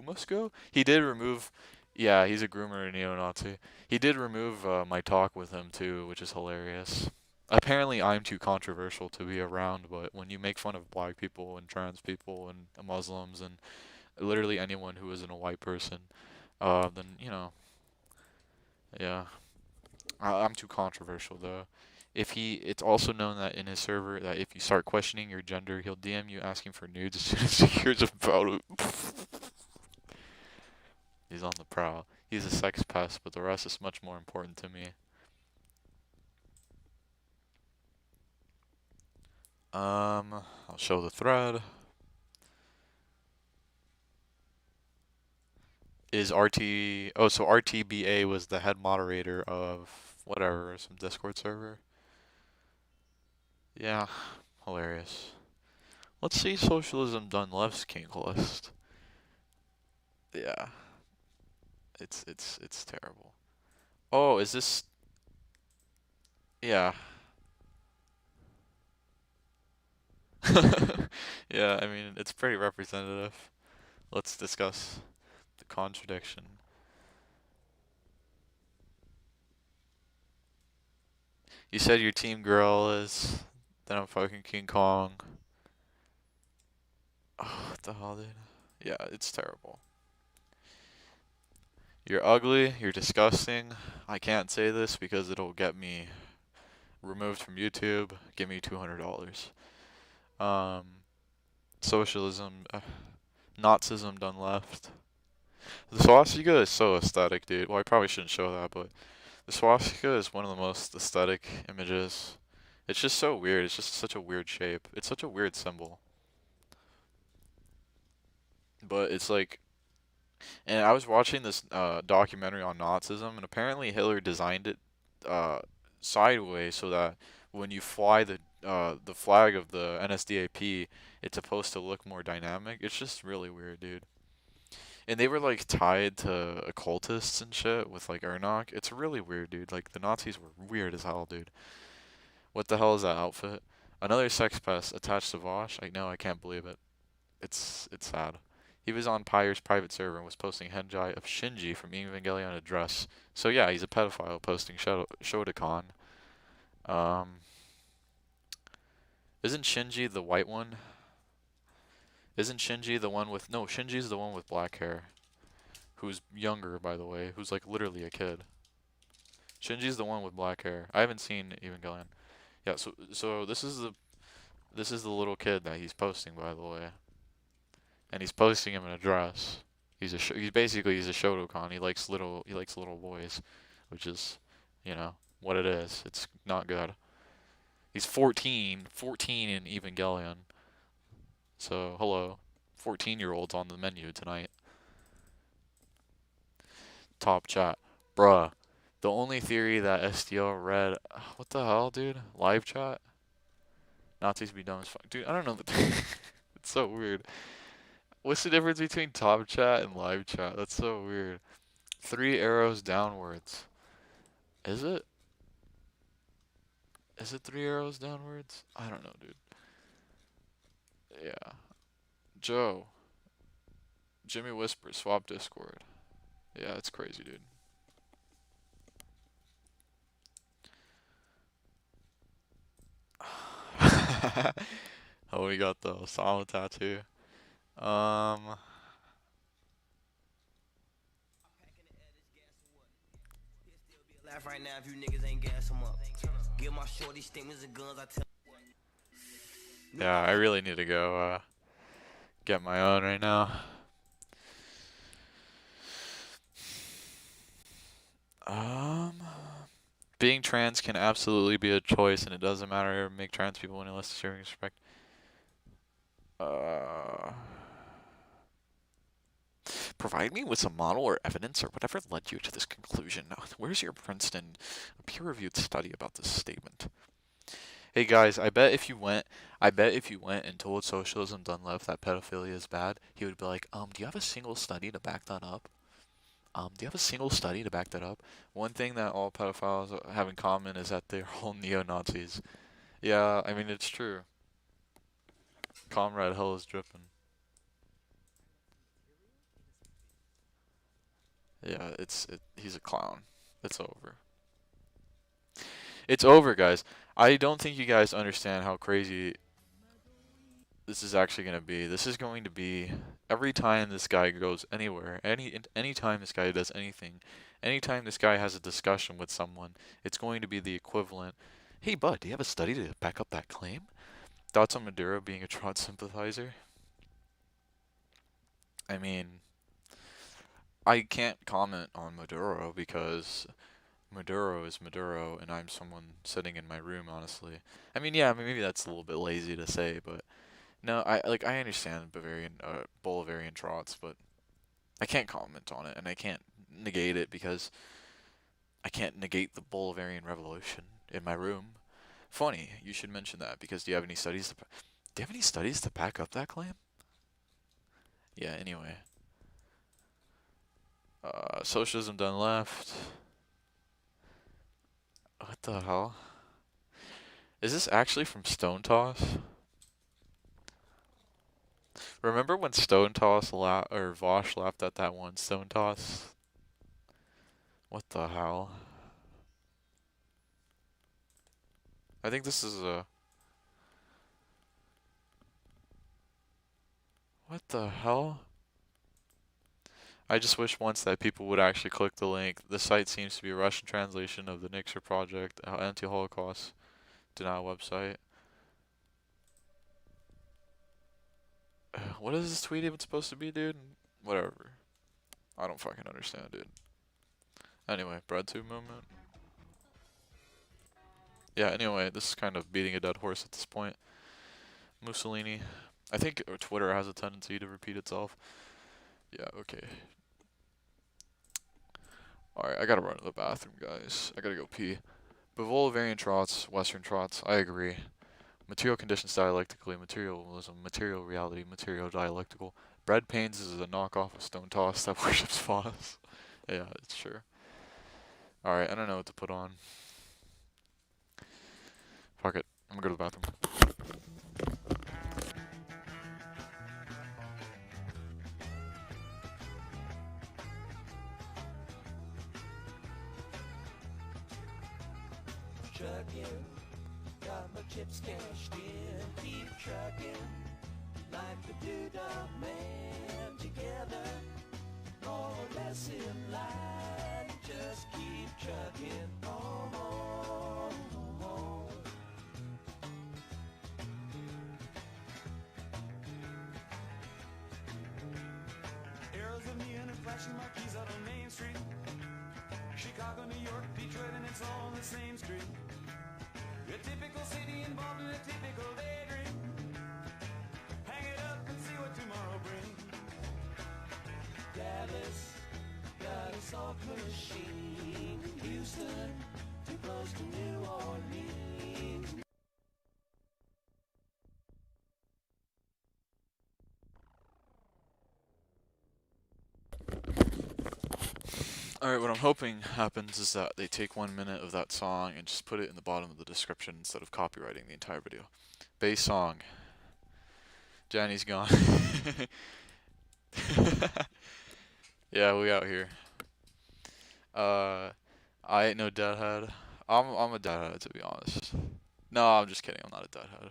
must go? He did remove... Yeah, he's a groomer and neo-Nazi. He did remove my talk with him too, which is hilarious. Apparently, I'm too controversial to be around, but when you make fun of black people and trans people and Muslims and literally anyone who isn't a white person, then, you know, yeah. I'm too controversial though. It's also known that in his server that if you start questioning your gender, he'll DM you asking for nudes as soon as he hears about it. He's on the prowl. He's a sex pest, but the rest is much more important to me. I'll show the thread. Is RT... Oh, so RTBA was the head moderator of whatever, some Discord server. Yeah, hilarious. Let's see Socialism Done Left's kink list. Yeah. It's terrible. Oh, is this... Yeah. Yeah, I mean, it's pretty representative. Let's discuss the contradiction. You said your team girl is... Then I'm fucking King Kong. Oh, what the hell, dude? Yeah, it's terrible. You're ugly, you're disgusting. I can't say this because it'll get me removed from YouTube. Give me $200. Socialism, Nazism done left. The swastika is so aesthetic, dude. Well, I probably shouldn't show that, but the swastika is one of the most aesthetic images. It's just so weird. It's just such a weird shape. It's such a weird symbol. But it's like, and I was watching this documentary on Nazism, and apparently Hitler designed it sideways so that when you fly the flag of the NSDAP, it's supposed to look more dynamic. It's just really weird, dude. And they were like tied to occultists and shit with like Ernok. It's really weird, dude. Like the Nazis were weird as hell, dude. What the hell is that outfit? Another sex pest attached to Vosh? I know, I can't believe it. It's sad. He was on Pyre's private server and was posting hentai of Shinji from Evangelion Address. So yeah, he's a pedophile posting Shotokan. Isn't Shinji the white one? Isn't Shinji the one with... No, Shinji's the one with black hair. Who's younger, by the way. Who's like literally a kid. Shinji's the one with black hair. I haven't seen Evangelion. Yeah, so this is the little kid that he's posting, by the way. And he's posting him in a dress. He's a Shotokan. He likes little boys, which is, you know, what it is. It's not good. He's 14 in Evangelion. So, hello. 14-year-olds on the menu tonight. Top chat. Bruh. The only theory that SDL read... What the hell, dude? Live chat? Nazis be dumb as fuck. Dude, I don't know. It's so weird. What's the difference between top chat and live chat? That's so weird. 3 arrows downwards. Is it? Is it 3 arrows downwards? I don't know, dude. Yeah. Joe. Jimmy Whisper, swap Discord. Yeah, it's crazy, dude. Oh, we got the Osama tattoo. Laugh right now if you niggas ain't gas them up. Give my shorty stimulus and guns, I tell. Yeah, I really need to go get my own right now. Being trans can absolutely be a choice, and it doesn't matter. Make trans people any less deserving of respect. Provide me with some model or evidence or whatever led you to this conclusion. Where's your Princeton peer-reviewed study about this statement? Hey guys, I bet if you went and told Socialism Done Left that pedophilia is bad, he would be like, do you have a single study to back that up? One thing that all pedophiles have in common is that they're all neo-Nazis. Yeah, I mean, it's true. Comrade Hell is dripping. Yeah, he's a clown. It's over. It's over, guys. I don't think you guys understand how crazy this is actually going to be. This is going to be every time this guy goes anywhere, any time this guy does anything, anytime this guy has a discussion with someone, it's going to be the equivalent. Hey, bud, do you have a study to back up that claim? Thoughts on Maduro being a Trot sympathizer? I mean, I can't comment on Maduro because Maduro is Maduro, and I'm someone sitting in my room, honestly. I mean, yeah, maybe that's a little bit lazy to say, but no, I understand Bolivarian trots, but I can't comment on it, and I can't negate it because I can't negate the Bolivarian Revolution in my room. Funny, you should mention that because do you have any studies to back up that claim? Yeah, anyway. Socialism done left. What the hell? Is this actually from Stone Toss? Remember when Stone Toss or Vosh laughed at that one Stone Toss? What the hell? I think this is a... What the hell? I just wish once that people would actually click the link. The site seems to be a Russian translation of the Nixer Project, anti-Holocaust denial website. What is this tweet even supposed to be, dude? Whatever. I don't fucking understand, dude. Anyway, BreadTube moment. Yeah, anyway, this is kind of beating a dead horse at this point. Mussolini. I think Twitter has a tendency to repeat itself. Yeah, okay. Alright, I gotta run to the bathroom, guys. I gotta go pee. But Bolivarian trots, Western trots, I agree. Material conditions dialectically, materialism, material reality, material dialectical. Bread Pains is a knockoff of Stone Toss that worships Foss. Yeah, it's sure. Alright, I don't know what to put on. Fuck it. I'm gonna go to the bathroom. Trucking, got my chips cashed in, keep trucking, like the Doodah Man, together, more or less in line, just keep trucking on. Arrows of neon and flashing marquees out on Main Street, Chicago, New York, Detroit, and it's all on the same street. A typical city involved in a typical daydream. Hang it up and see what tomorrow brings. Dallas got a soft machine. Houston, too close to New Orleans. Alright, what I'm hoping happens is that they take 1 minute of that song and just put it in the bottom of the description instead of copywriting the entire video. Bass song. Johnny's gone. Yeah, we out here. I ain't no deadhead. I'm a deadhead, to be honest. No, I'm just kidding. I'm not a deadhead.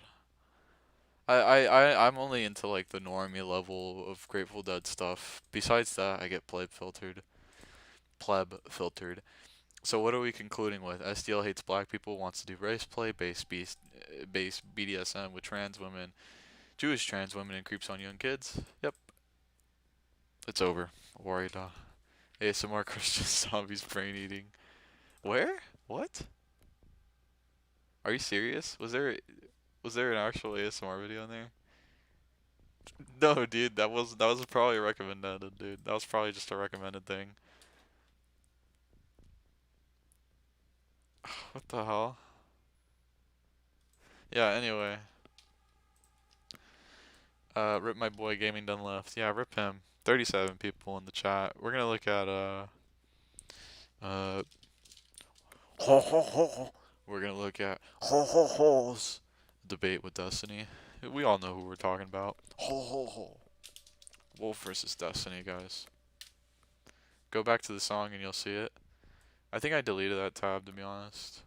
I'm only into like the normie level of Grateful Dead stuff. Besides that, I get pleb filtered. So what are we concluding with? SDL hates black people, wants to do race play, base BDSM with trans women, Jewish trans women, and creeps on young kids. Yep. It's over. Warrior. ASMR Christian zombies brain eating. Where? What? Are you serious? Was there an actual ASMR video in there? No, dude, that was probably recommended, dude. That was probably just a recommended thing. What the hell? Yeah, anyway. Rip my boy gaming done left. Yeah, rip him. 37 people in the chat. We're gonna look at we're gonna look at debate with Destiny. We all know who we're talking about. Wolf versus Destiny, guys. Go back to the song and you'll see it. I think I deleted that tab, to be honest.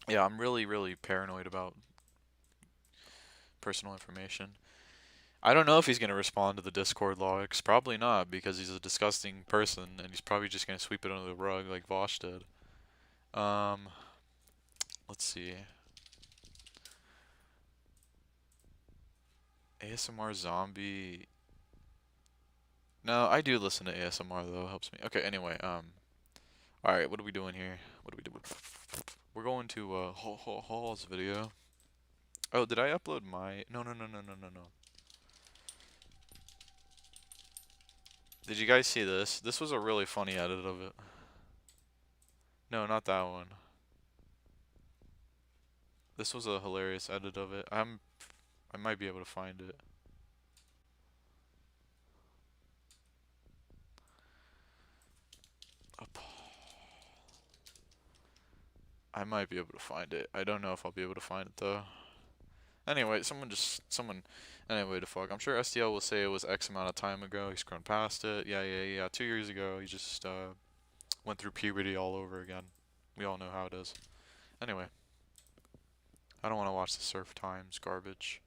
Yeah, I'm really, really paranoid about personal information. I don't know if he's going to respond to the Discord logs. Probably not, because he's a disgusting person, and he's probably just going to sweep it under the rug like Vosh did. Let's see. ASMR zombie. No, I do listen to ASMR though. It helps me. Okay, anyway, all right, what are we doing here? What are we doing? We're going to Hall's video. Oh, did I upload my? No, no, no, no, no, no, no. Did you guys see this? This was a really funny edit of it. No, not that one. This was a hilarious edit of it. I might be able to find it. Up. I might be able to find it. I don't know if I'll be able to find it though. Anyway, anyway, the fuck. I'm sure SDL will say it was X amount of time ago. He's grown past it. Yeah. 2 years ago, he just went through puberty all over again. We all know how it is. Anyway, I don't want to watch the Surf Times garbage.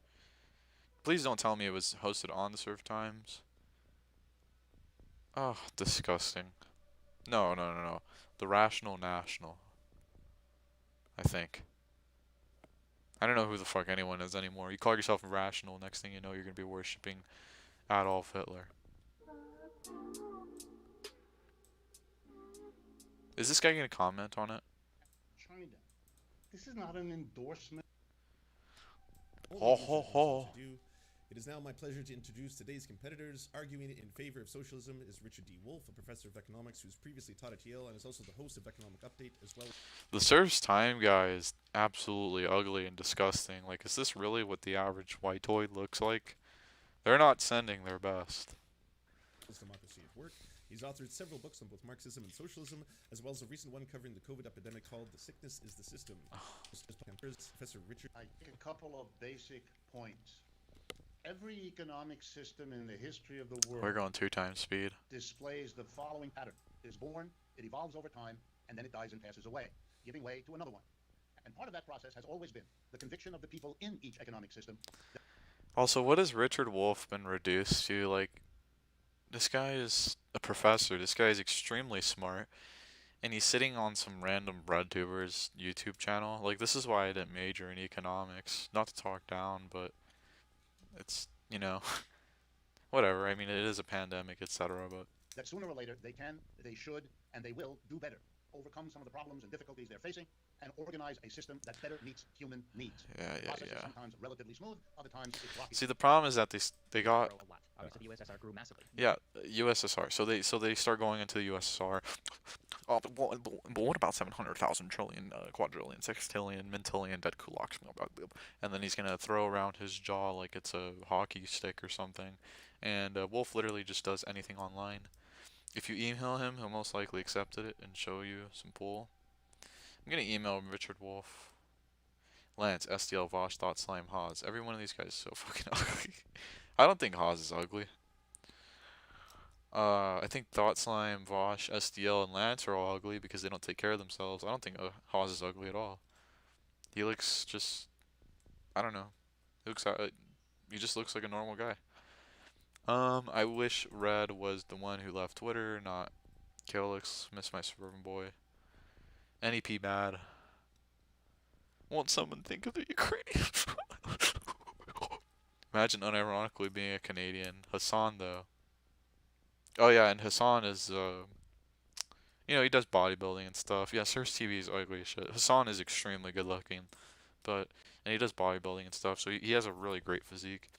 Please don't tell me it was hosted on the Surf Times. Oh, disgusting. No. The Rational National. I think. I don't know who the fuck anyone is anymore. You call yourself rational, next thing you know, you're gonna be worshipping Adolf Hitler. Is this guy gonna comment on it? China. This is not an endorsement. Ho ho ho. It is now my pleasure to introduce today's competitors. Arguing in favor of socialism is Richard D. Wolf, a professor of economics who's previously taught at Yale and is also the host of Economic Update as well. The Surf's Time guy is absolutely ugly and disgusting. Like, is this really what the average whitetoid looks like? They're not sending their best. Democracy at Work. He's authored several books on both Marxism and socialism, as well as a recent one covering the COVID epidemic called The Sickness is the System. Professor Richard. I think a couple of basic points. Every economic system in the history of the world We're going 2 times speed. displays the following pattern. It is born, it evolves over time, and then it dies and passes away, giving way to another one. And part of that process has always been the conviction of the people in each economic system. Also, what has Richard Wolff been reduced to? Like, this guy is a professor. This guy is extremely smart. And he's sitting on some random breadtuber's YouTube channel. Like, this is why I didn't major in economics. Not to talk down, but it's, you know, whatever. I mean, it is a pandemic, etc. But that sooner or later they can, they should, and they will do better. Overcome some of the problems and difficulties they're facing, and organize a system that better meets human needs. Yeah. Sometimes relatively smooth, other times it's rocky. See, the problem is that they got. Obviously, the USSR grew massively. Yeah, USSR. So they start going into the USSR. Oh, but what about 700,000 trillion, quadrillion, sextillion, mintillion, dead kulaks? And then he's gonna throw around his jaw like it's a hockey stick or something. And Wolf literally just does anything online. If you email him, he'll most likely accept it and show you some pool. I'm gonna email Richard Wolf. Lance, SDL, Vosh, Thought, Slime, Haas. Every one of these guys is so fucking ugly. I don't think Haas is ugly. I think Thought, Slime, Vosh, SDL, and Lance are all ugly because they don't take care of themselves. I don't think Haas is ugly at all. He looks just, I don't know. He just looks like a normal guy. I wish Red was the one who left Twitter, not Killix. Miss my suburban boy. NEP bad. Won't someone think of the Ukrainians? Imagine unironically being a Canadian. Hassan, though. Oh, yeah, and Hassan is, you know, he does bodybuilding and stuff. Yeah, Surf's TV is ugly as shit. Hassan is extremely good looking, and he does bodybuilding and stuff, so he has a really great physique.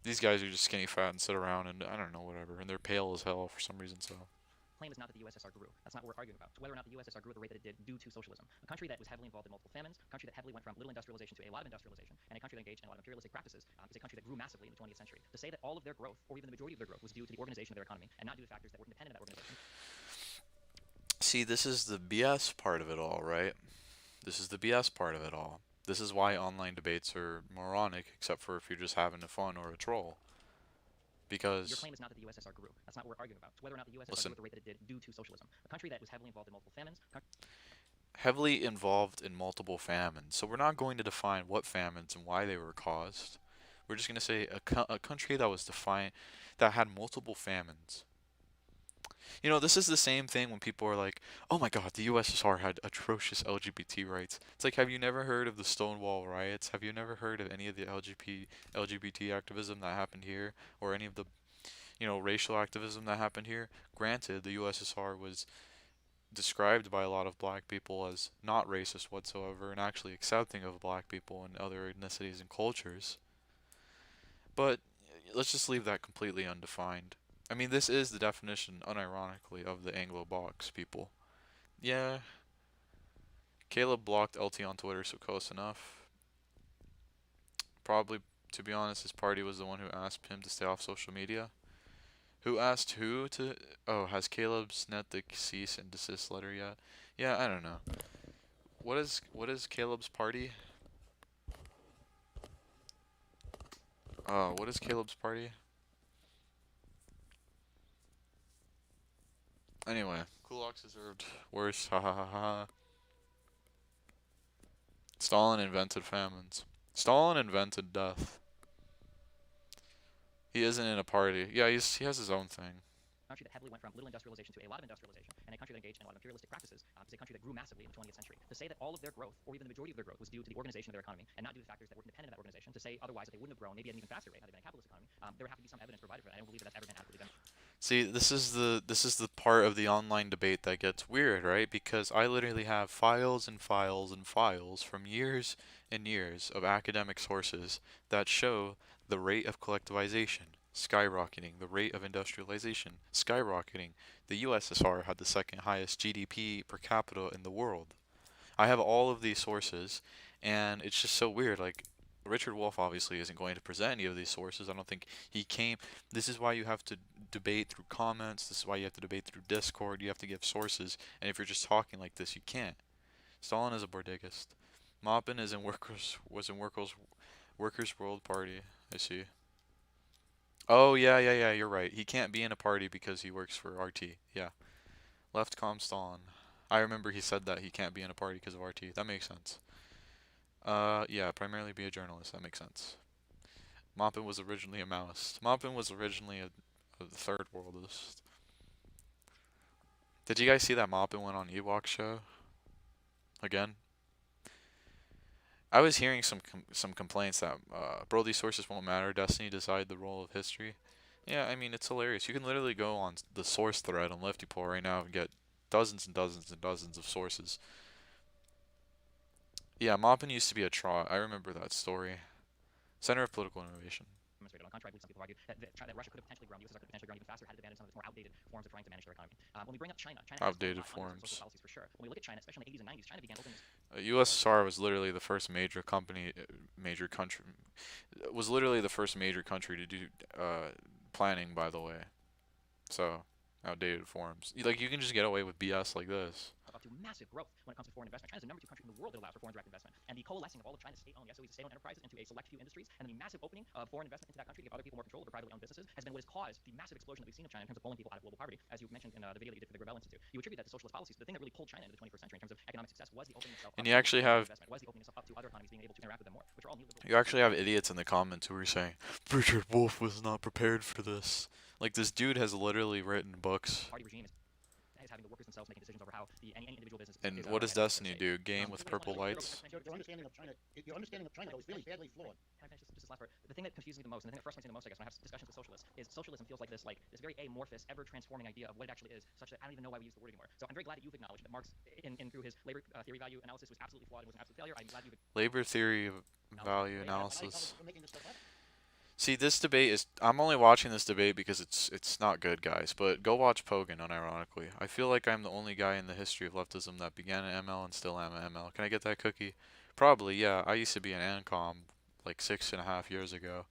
These guys are just skinny fat and sit around and, I don't know, whatever, and they're pale as hell for some reason, so. Claim is not that the USSR grew. That's not what we're arguing about. It's whether or not the USSR grew at the rate that it did due to socialism. A country that was heavily involved in multiple famines, a country that heavily went from little industrialization to a lot of industrialization, and a country that engaged in a lot of imperialistic practices is a country that grew massively in the 20th century. To say that all of their growth, or even the majority of their growth, was due to the organization of their economy and not due to factors that were independent of that organization. See, this is the BS part of it all, right? This is the BS part of it all. This is why online debates are moronic, except for if you're just having fun or a troll. Because your claim is not that the USSR grew. That's not what we're arguing about. It's whether or not the USSR grew at the rate that it did due to socialism. A country that was heavily involved in multiple famines. heavily involved in multiple famines. So we're not going to define what famines and why they were caused. We're just going to say a country that was defined, that had multiple famines. You know, this is the same thing when people are like, oh my god, the USSR had atrocious LGBT rights. It's like, have you never heard of the Stonewall riots? Have you never heard of any of the LGBT activism that happened here? Or any of the, you know, racial activism that happened here? Granted, the USSR was described by a lot of black people as not racist whatsoever and actually accepting of black people and other ethnicities and cultures. But let's just leave that completely undefined. I mean, this is the definition, unironically, of the Anglo box people. Yeah. Caleb blocked LT on Twitter, so close enough. Probably, to be honest, his party was the one who asked him to stay off social media. Who asked who to... Oh, has Caleb sent the cease and desist letter yet? Yeah, I don't know. What is Caleb's party? Oh, what is Caleb's party? Anyway, Kulaks deserved worse. Ha ha ha ha. Stalin invented famines. Stalin invented death. He isn't in a party. Yeah, he has his own thing. Country that heavily went from little industrialization to a lot of industrialization, and a country that engaged in a lot of imperialistic practices, is a country that grew massively in the 20th century. To say that all of their growth, or even the majority of their growth, was due to the organization of their economy, and not due to factors that were independent of that organization, to say otherwise that they wouldn't have grown, maybe at an even faster rate had they been a capitalist economy, there would have to be some evidence provided for that. I don't believe that that's ever been adequately demonstrated. See, this is the part of the online debate that gets weird, right? Because I literally have files and files and files from years and years of academic sources that show the rate of collectivization skyrocketing, the rate of industrialization skyrocketing. The USSR had the second highest GDP per capita in the world. I have all of these sources, and it's just so weird. Like, Richard Wolff obviously isn't going to present any of these sources. I don't think he came. This is why you have to debate through comments. This is why you have to debate through Discord. You have to give sources. And if you're just talking like this, you can't. Stalin is a Bordigist. Maupin is in Workers' World Party. I see. Oh, yeah, you're right. He can't be in a party because he works for RT. Yeah. Leftcom Stalin. I remember he said that he can't be in a party because of RT. That makes sense. Yeah, primarily be a journalist. That makes sense. Maupin was originally a Maoist. Maupin was originally a third worldist. Did you guys see that Maupin went on Ewok show? Again? I was hearing some complaints that, bro, these sources won't matter. Destiny decide the role of history. Yeah, I mean, it's hilarious. You can literally go on the source thread on LeftyPoll right now and get dozens and dozens and dozens of sources. Yeah, Maupin used to be a trot. I remember that story. Center of Political Innovation. On the contrary, I believe some people argue that Russia could have potentially grown, the USSR could have potentially grown even faster had it abandoned some of its more outdated forms of trying to manage their economy. When we bring up China has outdated forms. forms. Policies for sure. When we look at China, especially in the 80s and 90s, China began opening USSR was literally the first major country, was literally the first major country to do planning, by the way. So, outdated forms. Like, you can just get away with BS like this. Up to massive growth when it comes to foreign investment. China's the #2 country in the world that allows for foreign direct investment. And the coalescing of all of China's state-owned, yes, so state-owned enterprises into a select few industries, and the massive opening of foreign investment into that country to give other people more control over privately owned businesses has been what has caused the massive explosion that we've seen of China in terms of pulling people out of global poverty, as you mentioned in the video that you did for the Rebel Institute. You attribute that to socialist policies. The thing that really pulled China into the 21st century in terms of economic success was the opening itself. And you actually have... was the opening itself up to other economies being able to interact with them more, which are all neoliberal. You actually have idiots in the comments who are saying, Richard Wolff was not prepared for this. Like, this dude has literally written books. Party regime is having the workers themselves making decisions over how any individual business. And what does Destiny do? Game with purple lights? Your understanding of China is really badly flawed. Can I finish just this last part? The thing that confuses me the most, and the thing that frustrates me the most, I guess, when I have discussions with socialists, is socialism feels like this very amorphous, ever-transforming idea of what it actually is, such that I don't even know why we use the word anymore. So I'm very glad that you've acknowledged that Marx, through his labor theory value analysis, was absolutely flawed and was an absolute failure. I'm glad you've labor theory value analysis. See, this debate is... I'm only watching this debate because it's not good, guys. But go watch Pogan, unironically. I feel like I'm the only guy in the history of leftism that began in ML and still am at ML. Can I get that cookie? Probably, yeah. I used to be an ANCOM like 6.5 years ago.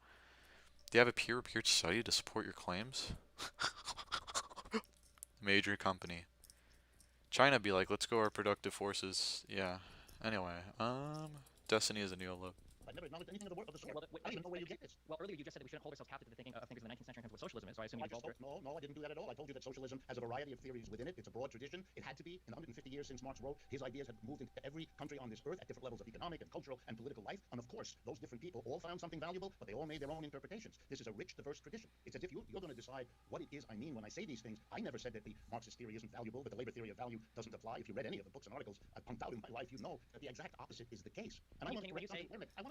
Do you have a peer-reviewed study to support your claims? Major company. China be like, let's go our productive forces. Yeah. Anyway, Destiny is a neolib. I've never acknowledged anything of the sort. Well, I don't even know where you get this. Well, earlier you just said that we shouldn't hold ourselves captive to the thinking of thinkers in the 19th century in terms of what socialism is, so I assume you evolved No, I didn't do that at all. I told you that socialism has a variety of theories within it. It's a broad tradition. It had to be. In the 150 years since Marx wrote, his ideas had moved into every country on this earth at different levels of economic and cultural and political life. And of course, those different people all found something valuable, but they all made their own interpretations. This is a rich, diverse tradition. It's as if you're going to decide what it is I mean when I say these things. I never said that the Marxist theory isn't valuable, that the labor theory of value doesn't apply. If you read any of the books and articles I pumped out in my life, you know that the exact opposite is the case. And I want to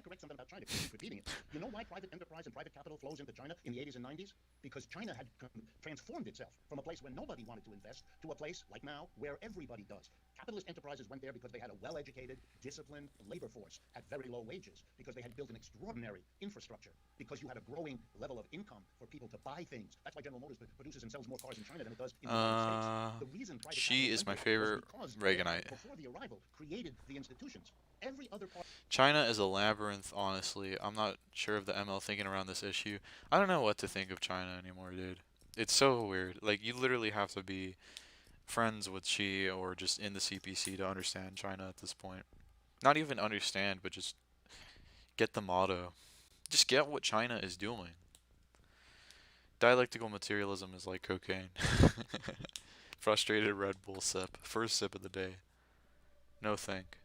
correct something about China. Keep repeating it. You know why private enterprise and private capital flows into China in the 80s and 90s? Because China had transformed itself from a place where nobody wanted to invest to a place like now where everybody does. Capitalist enterprises went there because they had a well-educated, disciplined labor force at very low wages, because they had built an extraordinary infrastructure, because you had a growing level of income for people to buy things. That's why General Motors produces and sells more cars in China than it does in the United States. The reason private She is my favorite Reaganite. before the arrival created the institutions. Every other part. China is a labyrinth, honestly. I'm not sure of the ML thinking around this issue. I don't know what to think of China anymore, dude. It's so weird. Like, you literally have to be friends with Xi or just in the CPC to understand China at this point. Not even understand, but just get the motto. Just get what China is doing. Dialectical materialism is like cocaine. Frustrated Red Bull sip. First sip of the day. No thank.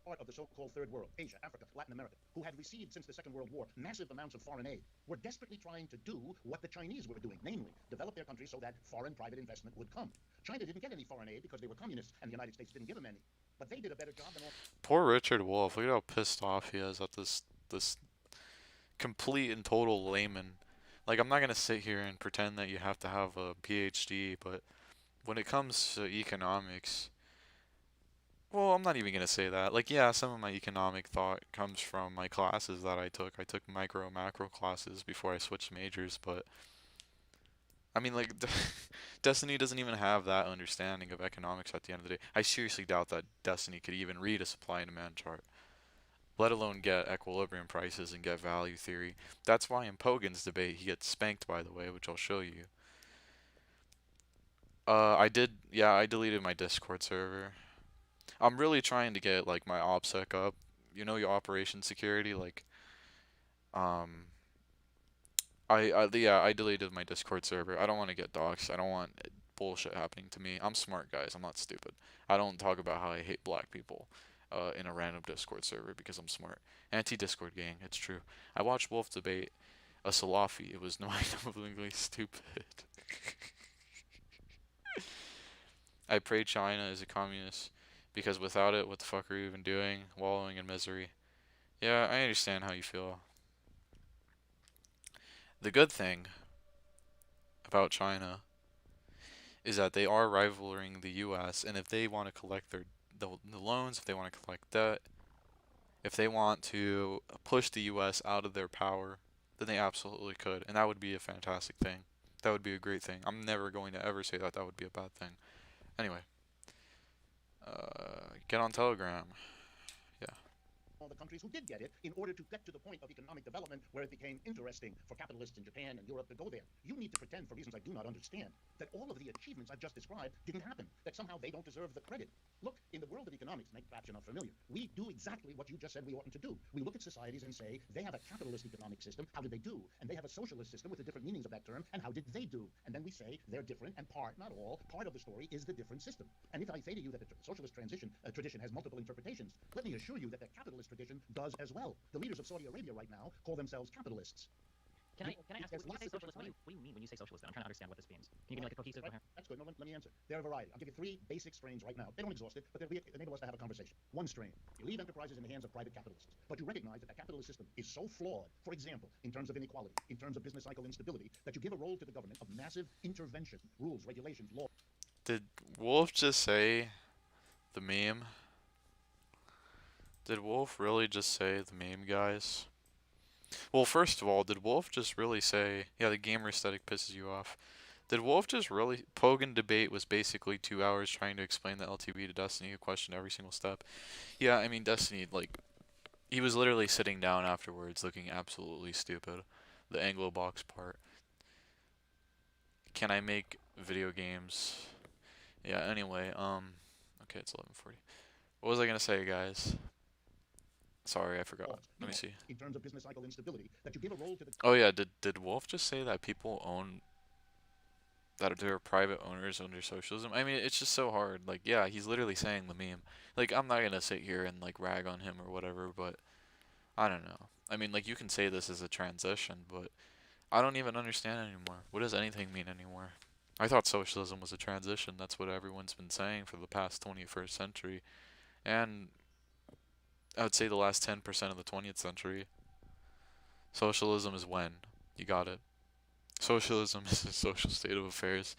Part of the so-called third world, Asia, Africa, Latin America, who had received since the Second World War massive amounts of foreign aid, were desperately trying to do what the Chinese were doing, namely develop their country so that foreign private investment would come. China didn't get any foreign aid because they were communists and the United States didn't give them any. But they did a better job than all. Poor Richard Wolff. Look at how pissed off he is at this complete and total layman. Like, I'm not gonna sit here and pretend that you have to have a PhD, but when it comes to economics, well, I'm not even gonna say that. Like, yeah, some of my economic thought comes from my classes that I took. I took micro, macro classes before I switched majors, but I mean, like, Destiny doesn't even have that understanding of economics at the end of the day. I seriously doubt that Destiny could even read a supply and demand chart, let alone get equilibrium prices and get value theory. That's why in Pogan's debate he gets spanked, by the way, which I'll show you. I deleted my Discord server. I'm really trying to get, like, my OPSEC up. You know, your operation security, like, I deleted my Discord server. I don't want to get doxxed. I don't want bullshit happening to me. I'm smart, guys. I'm not stupid. I don't talk about how I hate black people in a random Discord server because I'm smart. Anti-Discord gang, it's true. I watched Wolf debate a Salafi. It was mind-numbingly stupid. I pray China is a communist because without it, what the fuck are you even doing? Wallowing in misery. Yeah, I understand how you feel. The good thing about China is that they are rivaling the US, and if they want to collect the loans, if they want to collect debt, if they want to push the US out of their power, then they absolutely could, and that would be a fantastic thing. That would be a great thing. I'm never going to ever say that that would be a bad thing. Anyway, get on Telegram. Yeah. All the countries who did get it in order to get to the point of economic development where it became interesting for capitalists in Japan and Europe to go there. You need to pretend, for reasons I do not understand, that all of the achievements I've just described didn't happen, that somehow they don't deserve the credit. Look, in the world of economics, perhaps you're not familiar, we do exactly what you just said we oughtn't to do. We look at societies and say, they have a capitalist economic system, how did they do? And they have a socialist system with the different meanings of that term, and how did they do? And then we say, they're different, and part, not all, part of the story is the different system. And if I say to you that the socialist tradition has multiple interpretations, let me assure you that the capitalist tradition does as well. The leaders of Saudi Arabia right now call themselves capitalists. Can I ask you, when you say socialist, what do you mean when you say socialist? I'm trying to understand what this means. Can you give me like a cohesive? Right. That's good. No, let me answer. There are a variety. I'll give you 3 basic strains right now. They don't exhaust it, but they enable us to have a conversation. One strain: you leave enterprises in the hands of private capitalists, but you recognize that the capitalist system is so flawed, for example, in terms of inequality, in terms of business cycle instability, that you give a role to the government of massive intervention, rules, regulations, law. Did Wolf just say the meme? Did Wolf really just say the meme, guys? Well, first of all, did Wolf just really say, yeah, the gamer aesthetic pisses you off. Did Wolf just really... Pogan debate was basically 2 hours trying to explain the LTV to Destiny, who questioned every single step. Yeah, I mean, Destiny, like, he was literally sitting down afterwards looking absolutely stupid. The Anglo box part. Can I make video games? Yeah, anyway, okay, it's 11:40. What was I gonna say, guys? Sorry, I forgot. Let me see. In terms of business cycle instability, that you give a role to the. Oh yeah, did Wolf just say that people own that they're private owners under socialism? I mean, it's just so hard. Like, yeah, he's literally saying the meme. Like, I'm not gonna sit here and like rag on him or whatever, but I don't know. I mean, like, you can say this is a transition, but I don't even understand anymore. What does anything mean anymore? I thought socialism was a transition. That's what everyone's been saying for the past 21st century. And I would say the last 10% of the 20th century. Socialism is when. You got it. Socialism is a social state of affairs.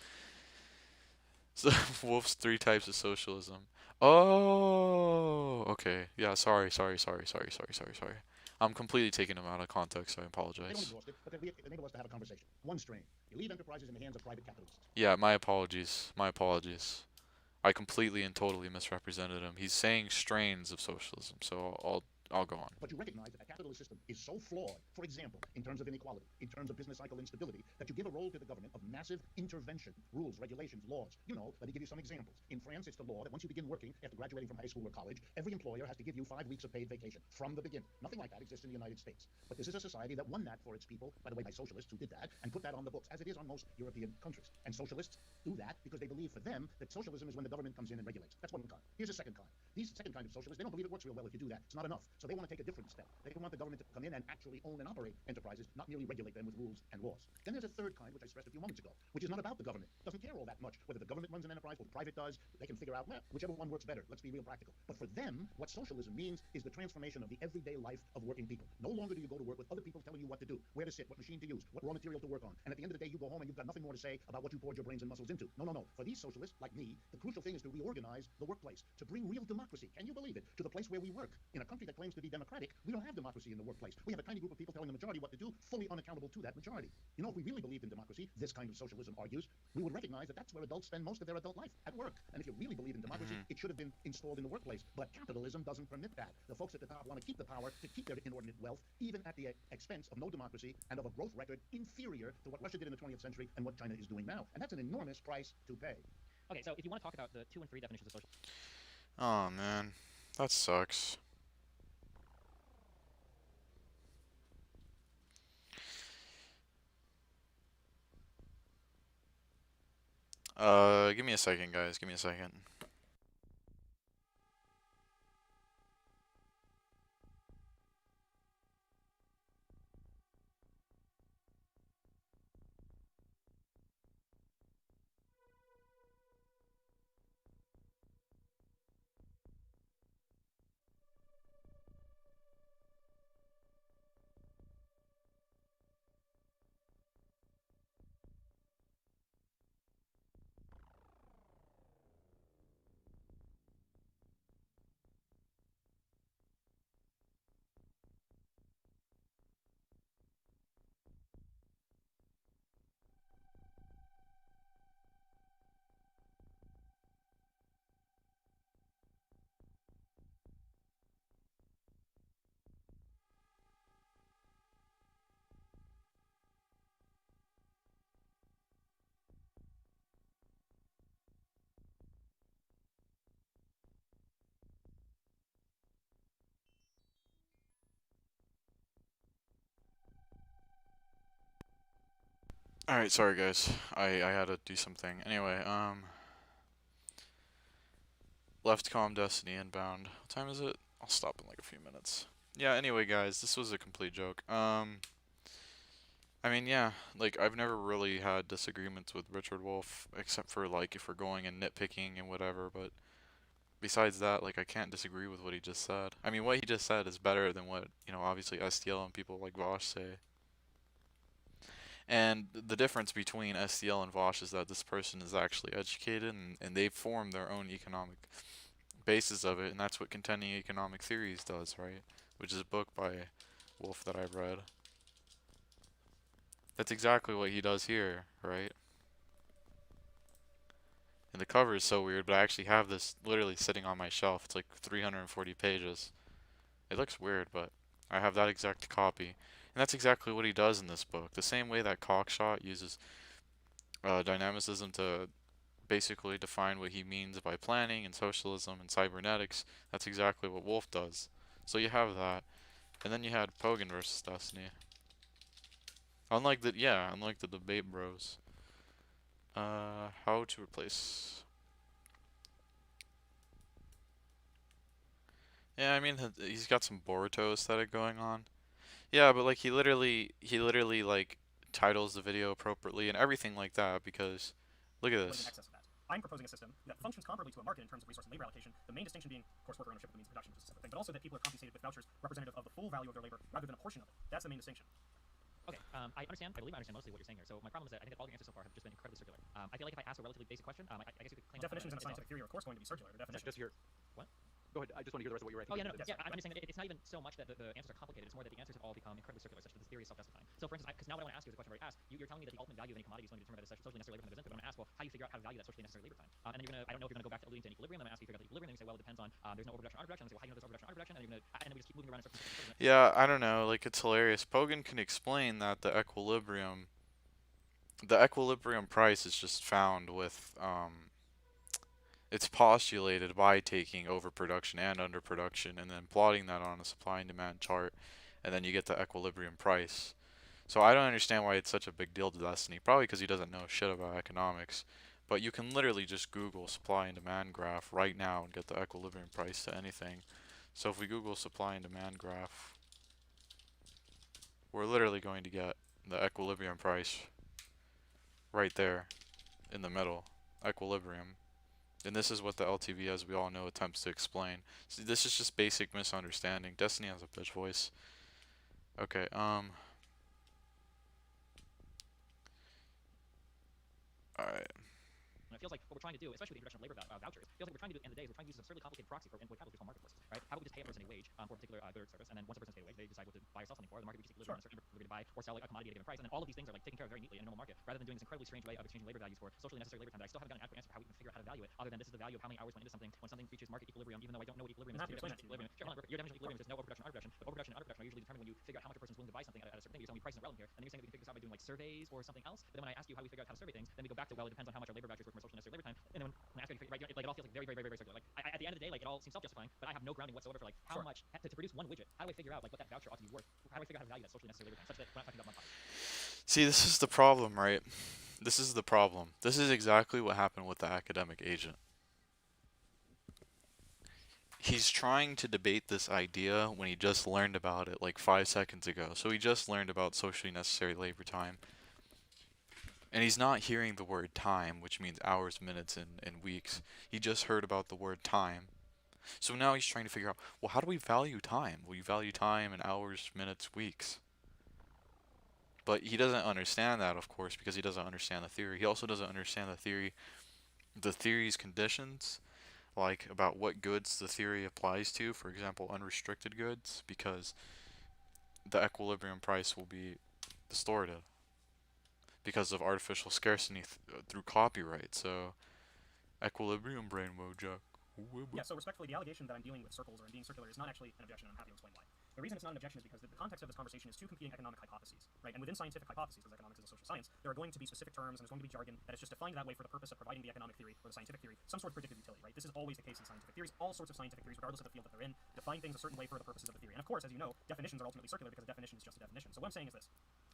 So, Wolf's 3 types of socialism. Oh, okay. Yeah, sorry. I'm completely taking them out of context, so I They don't apologize. exhaust it, but they enable us to have a conversation. One strain. You leave enterprises in the hands of private capitalists. Yeah, my apologies. My apologies. I completely and totally misrepresented him. He's saying strains of socialism, so I'll go on. But you recognize that a capitalist system is so flawed, for example, in terms of inequality, in terms of business cycle instability, that you give a role to the government of massive intervention, rules, regulations, laws. You know, let me give you some examples. In France, it's the law that once you begin working after graduating from high school or college, every employer has to give you 5 weeks of paid vacation from the beginning. Nothing like that exists in the United States. But this is a society that won that for its people, by the way, by socialists who did that, and put that on the books, as it is on most European countries. And socialists do that because they believe for them that socialism is when the government comes in and regulates. That's one kind. Here's a second kind. These second kind of socialists, they don't believe it works real well if you do that. It's not enough. So they want to take a different step. They want the government to come in and actually own and operate enterprises, not merely regulate them with rules and laws. Then there's a third kind, which I stressed a few moments ago, which is not about the government. Doesn't care all that much whether the government runs an enterprise or private does. They can figure out, well, whichever one works better. Let's be real practical. But for them, what socialism means is the transformation of the everyday life of working people. No longer do you go to work with other people telling you what to do, where to sit, what machine to use, what raw material to work on. And at the end of the day, you go home and you've got nothing more to say about what you poured your brains and muscles into. No. For these socialists, like me, the crucial thing is to reorganize the workplace, to bring real democracy. Can you believe it? To the place where we work. In a country that claims to be democratic, we don't have democracy in the workplace. We have a tiny group of people telling the majority what to do, fully unaccountable to that majority. You know, if we really believed in democracy, this kind of socialism argues, we would recognize that that's where adults spend most of their adult life, at work. And if you really believe in democracy, it should have been installed in the workplace. But capitalism doesn't permit that. The folks at the top want to keep the power, to keep their inordinate wealth, even at the expense of no democracy and of a growth record inferior to what Russia did in the 20th century and what China is doing now. And that's an enormous price to pay. Okay, so if you want to talk about the 2 and 3 definitions of socialism. Oh man, that sucks. Give me a second, guys. Give me a second. Alright, sorry guys. I had to do something. Anyway, left calm destiny inbound. What time is it? I'll stop in like a few minutes. Yeah, anyway guys, this was a complete joke. I mean, yeah, like I've never really had disagreements with Richard Wolff, except for like if we're going and nitpicking and whatever, but besides that, like I can't disagree with what he just said. I mean, what he just said is better than what, you know, obviously STL and people like Vosh say. And the difference between STL and Vosh is that this person is actually educated and they've formed their own economic basis of it, and that's what Contending Economic Theories does, right? Which is a book by Wolff that I've read. That's exactly what he does here, right? And the cover is so weird, but I actually have this literally sitting on my shelf. It's like 340 pages. It looks weird, but I have that exact copy. And that's exactly what he does in this book. The same way that Cockshot uses dynamicism to basically define what he means by planning and socialism and cybernetics, that's exactly what Wolff does. So you have that. And then you had Pogan versus Destiny. Unlike the debate bros. How to replace... Yeah, I mean, he's got some Boruto aesthetic going on. Yeah, but like he literally like titles the video appropriately and everything like that because look at this. Excess of that. I'm proposing a system that functions comparably to a market in terms of resource and labor allocation, the main distinction being, of course, worker ownership of the means of production, which is a separate thing, but also that people are compensated with vouchers representative of the full value of their labor rather than a portion of it. That's the main distinction. Okay, I understand. I believe I understand mostly what you're saying here. So my problem is that I think that all your answers so far have just been incredibly circular. I feel like if I ask a relatively basic question, I guess you could claim definitions in a scientific theory are, of course, going to be circular. The definitions. Just here. What? Go ahead. I just want to hear the rest of what you're Oh yeah, no, yeah. I'm just saying that it's not even so much that the answers are complicated. It's more that the answers have all become incredibly circular, such that this theory is self-justifying. So, for instance, because now what I want to ask you is a question I've already asked. You're telling me that the ultimate value of any commodity is going to be determined by the socially necessary labor time that goes into it. But I'm going to ask, well, how do you figure out how to value that socially necessary labor time? And then you're going to, I don't know if you're going to go back to alluding to an equilibrium. I'm going to ask you to figure out the equilibrium. And you say, well, it depends on there's no overproduction, underproduction. And I say, well, how do you know there's overproduction, underproduction? And then we just keep moving around in circles. Yeah, I don't know. Like it's hilarious. Pogan can explain that the equilibrium price is just found with it's postulated by taking overproduction and underproduction and then plotting that on a supply and demand chart, and then you get the equilibrium price. So I don't understand why it's such a big deal to Destiny. Probably because he doesn't know shit about economics. But you can literally just Google supply and demand graph right now and get the equilibrium price to anything. So if we Google supply and demand graph, we're literally going to get the equilibrium price right there in the middle. Equilibrium. And this is what the LTV, as we all know, attempts to explain. So this is just basic misunderstanding. Destiny has a bitch voice. Okay, alright. And it feels like what we're trying to do, especially with the introduction of labor vouchers, feels like we're trying to do at the end of the day is we're trying to use this absurdly complicated proxy for what capitalists call marketplaces, right? How about we just pay a person a wage for a particular good or service, and then once a person's paid a wage, they decide what to buy or sell something for. The market reaches equilibrium, and a certain ability to buy or sell a commodity at a given price, and then all of these things are like taken care of very neatly in a normal market, rather than doing this incredibly strange way of exchanging labor values for socially necessary labor time. That I still haven't gotten an accurate answer for how we can figure out how to value it, other than this is the value of how many hours went into something when something reaches market equilibrium, even though I don't know what equilibrium is. Your definition of equilibrium, your definition of equilibrium is there's no overproduction, underproduction, but overproduction and underproduction are usually determined when you figure out how much a person's willing to buy something at a certain thing. You're telling me price isn't relevant here, and then you're saying that we can figure this out by doing like surveys or something else. But then when I ask you how we figure out how to survey things, then we go back to, well, it depends on how much our labor vouchers work from a socially necessary labor time. And then when I ask you, right, like it all feels like very circular. Like at the end of the day, like it all seems self-justifying, but I have no grounding whatsoever for like how much to produce one widget. How do I figure out like what that voucher ought to be worth? How do I figure out how to value that socially necessary labor time such that we're not talking about one pocket? See, this is the problem, right? This is the problem. This is exactly what happened with the academic agent. He's trying to debate this idea when he just learned about it like 5 seconds ago. So he just learned about socially necessary labor time. And he's not hearing the word time, which means hours, minutes, and weeks. He just heard about the word time. So now he's trying to figure out, well, how do we value time? Will you value time in hours, minutes, weeks? But he doesn't understand that, of course, because he doesn't understand the theory. He also doesn't understand the theory's conditions, like about what goods the theory applies to, for example, unrestricted goods, because the equilibrium price will be distorted because of artificial scarcity through copyright. So, equilibrium brain Wojak. Yeah, so respectfully, the allegation that I'm dealing with circles or I'm being circular is not actually an objection, and I'm happy to explain why. The reason it's not an objection is because the context of this conversation is two competing economic hypotheses, right? And within scientific hypotheses, because economics is a social science, there are going to be specific terms and there's going to be jargon that is just defined that way for the purpose of providing the economic theory or the scientific theory some sort of predictive utility, right? This is always the case in scientific theories. All sorts of scientific theories, regardless of the field that they're in, define things a certain way for the purposes of the theory. And of course, as you know, definitions are ultimately circular because a definition is just a definition. So what I'm saying is this.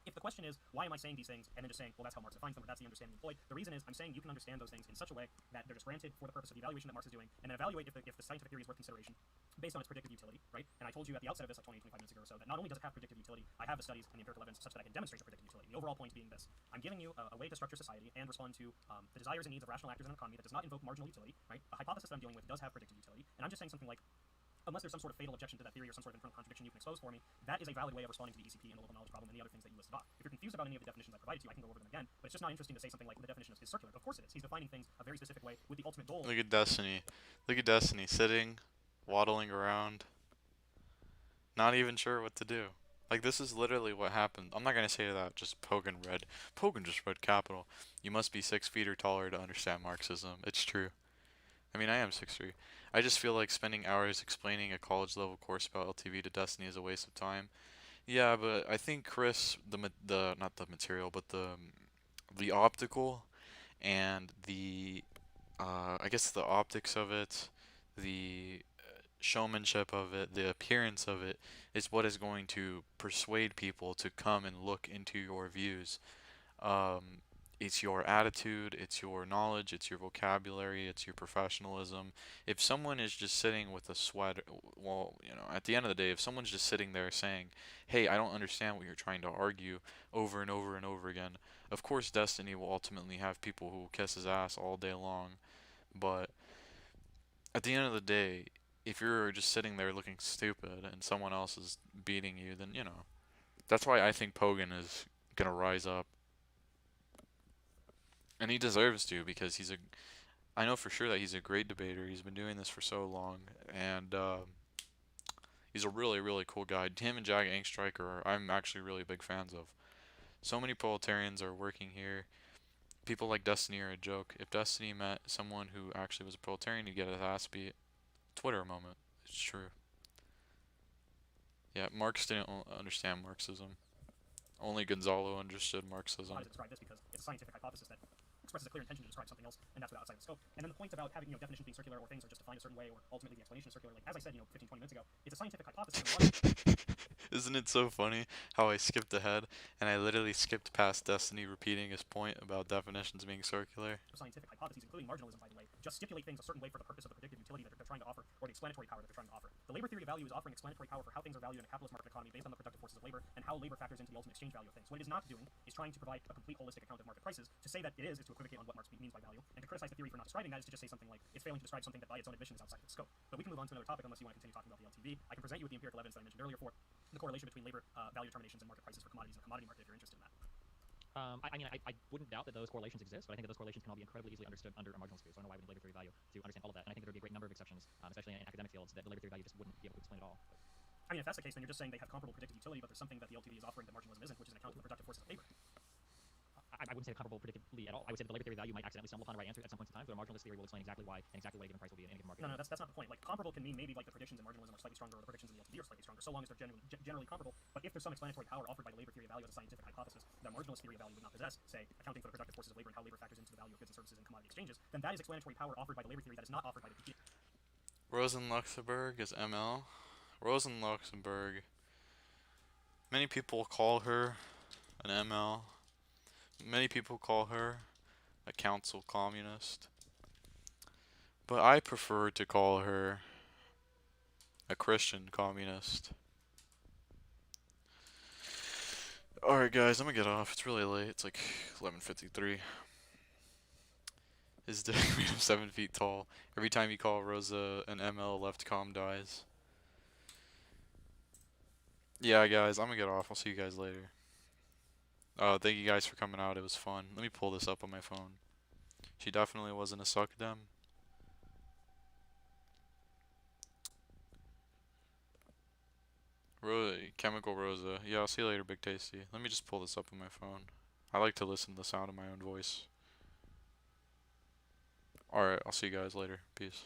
If the question is, why am I saying these things, and then just saying, well, that's how Marx defines them, or that's the understanding employed, the reason is I'm saying you can understand those things in such a way that they're just granted for the purpose of the evaluation that Marx is doing, and then evaluate if the scientific theory is worth consideration based on its predictive utility, right? And I told you at the outset of this, like 25 minutes ago or so, that not only does it have predictive utility, I have the studies and the empirical evidence such that I can demonstrate the predictive utility. The overall point being this. I'm giving you a way to structure society and respond to the desires and needs of rational actors in an economy that does not invoke marginal utility, right? The hypothesis that I'm dealing with does have predictive utility, and I'm just saying something like, unless there's some sort of fatal objection to that theory or some sort of internal contradiction you can expose for me, that is a valid way of responding to the ECP and the local knowledge problem and the other things that you listed off. If you're confused about any of the definitions I provided to you, I can go over them again, but it's just not interesting to say something like the definition is circular. Of course it is. He's defining things a very specific way with the ultimate goal. Look at Destiny. Look at Destiny sitting, waddling around, not even sure what to do. Like, this is literally what happened. I'm not going to say that just Pogan just read Capital. You must be 6 feet or taller to understand Marxism. It's true. I mean, I am 6'3". I just feel like spending hours explaining a college-level course about LTV to Destiny is a waste of time. Yeah, but I think Chris, not the material, but the optical and the, I guess the optics of it, the showmanship of it, the appearance of it, is what is going to persuade people to come and look into your views. It's your attitude, it's your knowledge, it's your vocabulary, it's your professionalism. If someone is just sitting with a sweater, well, you know, at the end of the day, if someone's just sitting there saying, hey, I don't understand what you're trying to argue over and over and over again, of course Destiny will ultimately have people who will kiss his ass all day long. But at the end of the day, if you're just sitting there looking stupid and someone else is beating you, then, you know, that's why I think Pogan is going to rise up. And he deserves to, because I know for sure that he's a great debater. He's been doing this for so long, and he's a really, really cool guy. Him and Jack Angstreicher I'm actually really big fans of. So many proletarians are working here. People like Destiny are a joke. If Destiny met someone who actually was a proletarian, he'd get his ass beat. Twitter moment. It's true. Yeah, Marx didn't understand Marxism. Only Gonzalo understood Marxism. How to describe this because it's a scientific hypothesis that expresses a clear intention to describe something else, and that's outside the scope. And then the point about having, definitions being circular, or things are just defined a certain way, or ultimately the explanation is circular, like, as I said, 15, 20 minutes ago, it's a scientific hypothesis. Isn't it so funny how I skipped ahead, and I literally skipped past Destiny repeating his point about definitions being circular? Scientific hypotheses, including marginalism, by the way, just stipulate things a certain way for the purpose of the predictive utility that they're trying to offer, or the explanatory power that they're trying to offer. The labor theory of value is offering explanatory power for how things are valued in a capitalist market economy based on the productive forces of labor, and how labor factors into the ultimate exchange value of things. What it is not doing is trying to provide a complete holistic account of market prices. To say that it is to equivocate on what Marx means by value, and to criticize the theory for not describing that is to just say something like it's failing to describe something that by its own admission is outside of its scope. But we can move on to another topic unless you want to continue talking about the LTV. I can present you with the empirical evidence that I mentioned earlier for the correlation between labor value determinations and market prices for commodities in the commodity market, if you're interested in that. I wouldn't doubt that those correlations exist, but I think that those correlations can all be incredibly easily understood under a marginal space. So I don't know why we need labor theory value to understand all of that. And I think there would be a great number of exceptions, especially in academic fields, that the labor theory value just wouldn't be able to explain at all. I mean, if that's the case, then you're just saying they have comparable predictive utility, but there's something that the LTV is offering that marginalism isn't, which is an account of the productive forces of labor. I wouldn't say comparable predictably at all. I would say that the labor theory value might accidentally stumble upon the right answer at some points in time, but a marginalist theory will explain exactly why and exactly what a given price will be in any given market. No, that's not the point. Like, comparable can mean maybe like the predictions in marginalism are slightly stronger, or the predictions in the LTV are slightly stronger, so long as they're generally comparable. But if there's some explanatory power offered by the labor theory of value as a scientific hypothesis that marginalist theory of value would not possess, say, accounting for the productive forces of labor and how labor factors into the value of goods and services in commodity exchanges, then that is explanatory power offered by the labor theory that is not offered by the PG. Rosen Luxemburg is ML. Rosen Luxemburg. Many people call her an ML. Many people call her a council communist. But I prefer to call her a Christian communist. Alright guys, I'm gonna get off. It's really late. It's like 11:53. His dick made him 7 feet tall. Every time you call Rosa an ML, left com dies. Yeah guys, I'm gonna get off. I'll see you guys later. Thank you guys for coming out. It was fun. Let me pull this up on my phone. She definitely wasn't a suckdem. Chemical Rosa. Yeah, I'll see you later, Big Tasty. Let me just pull this up on my phone. I like to listen to the sound of my own voice. Alright, I'll see you guys later. Peace.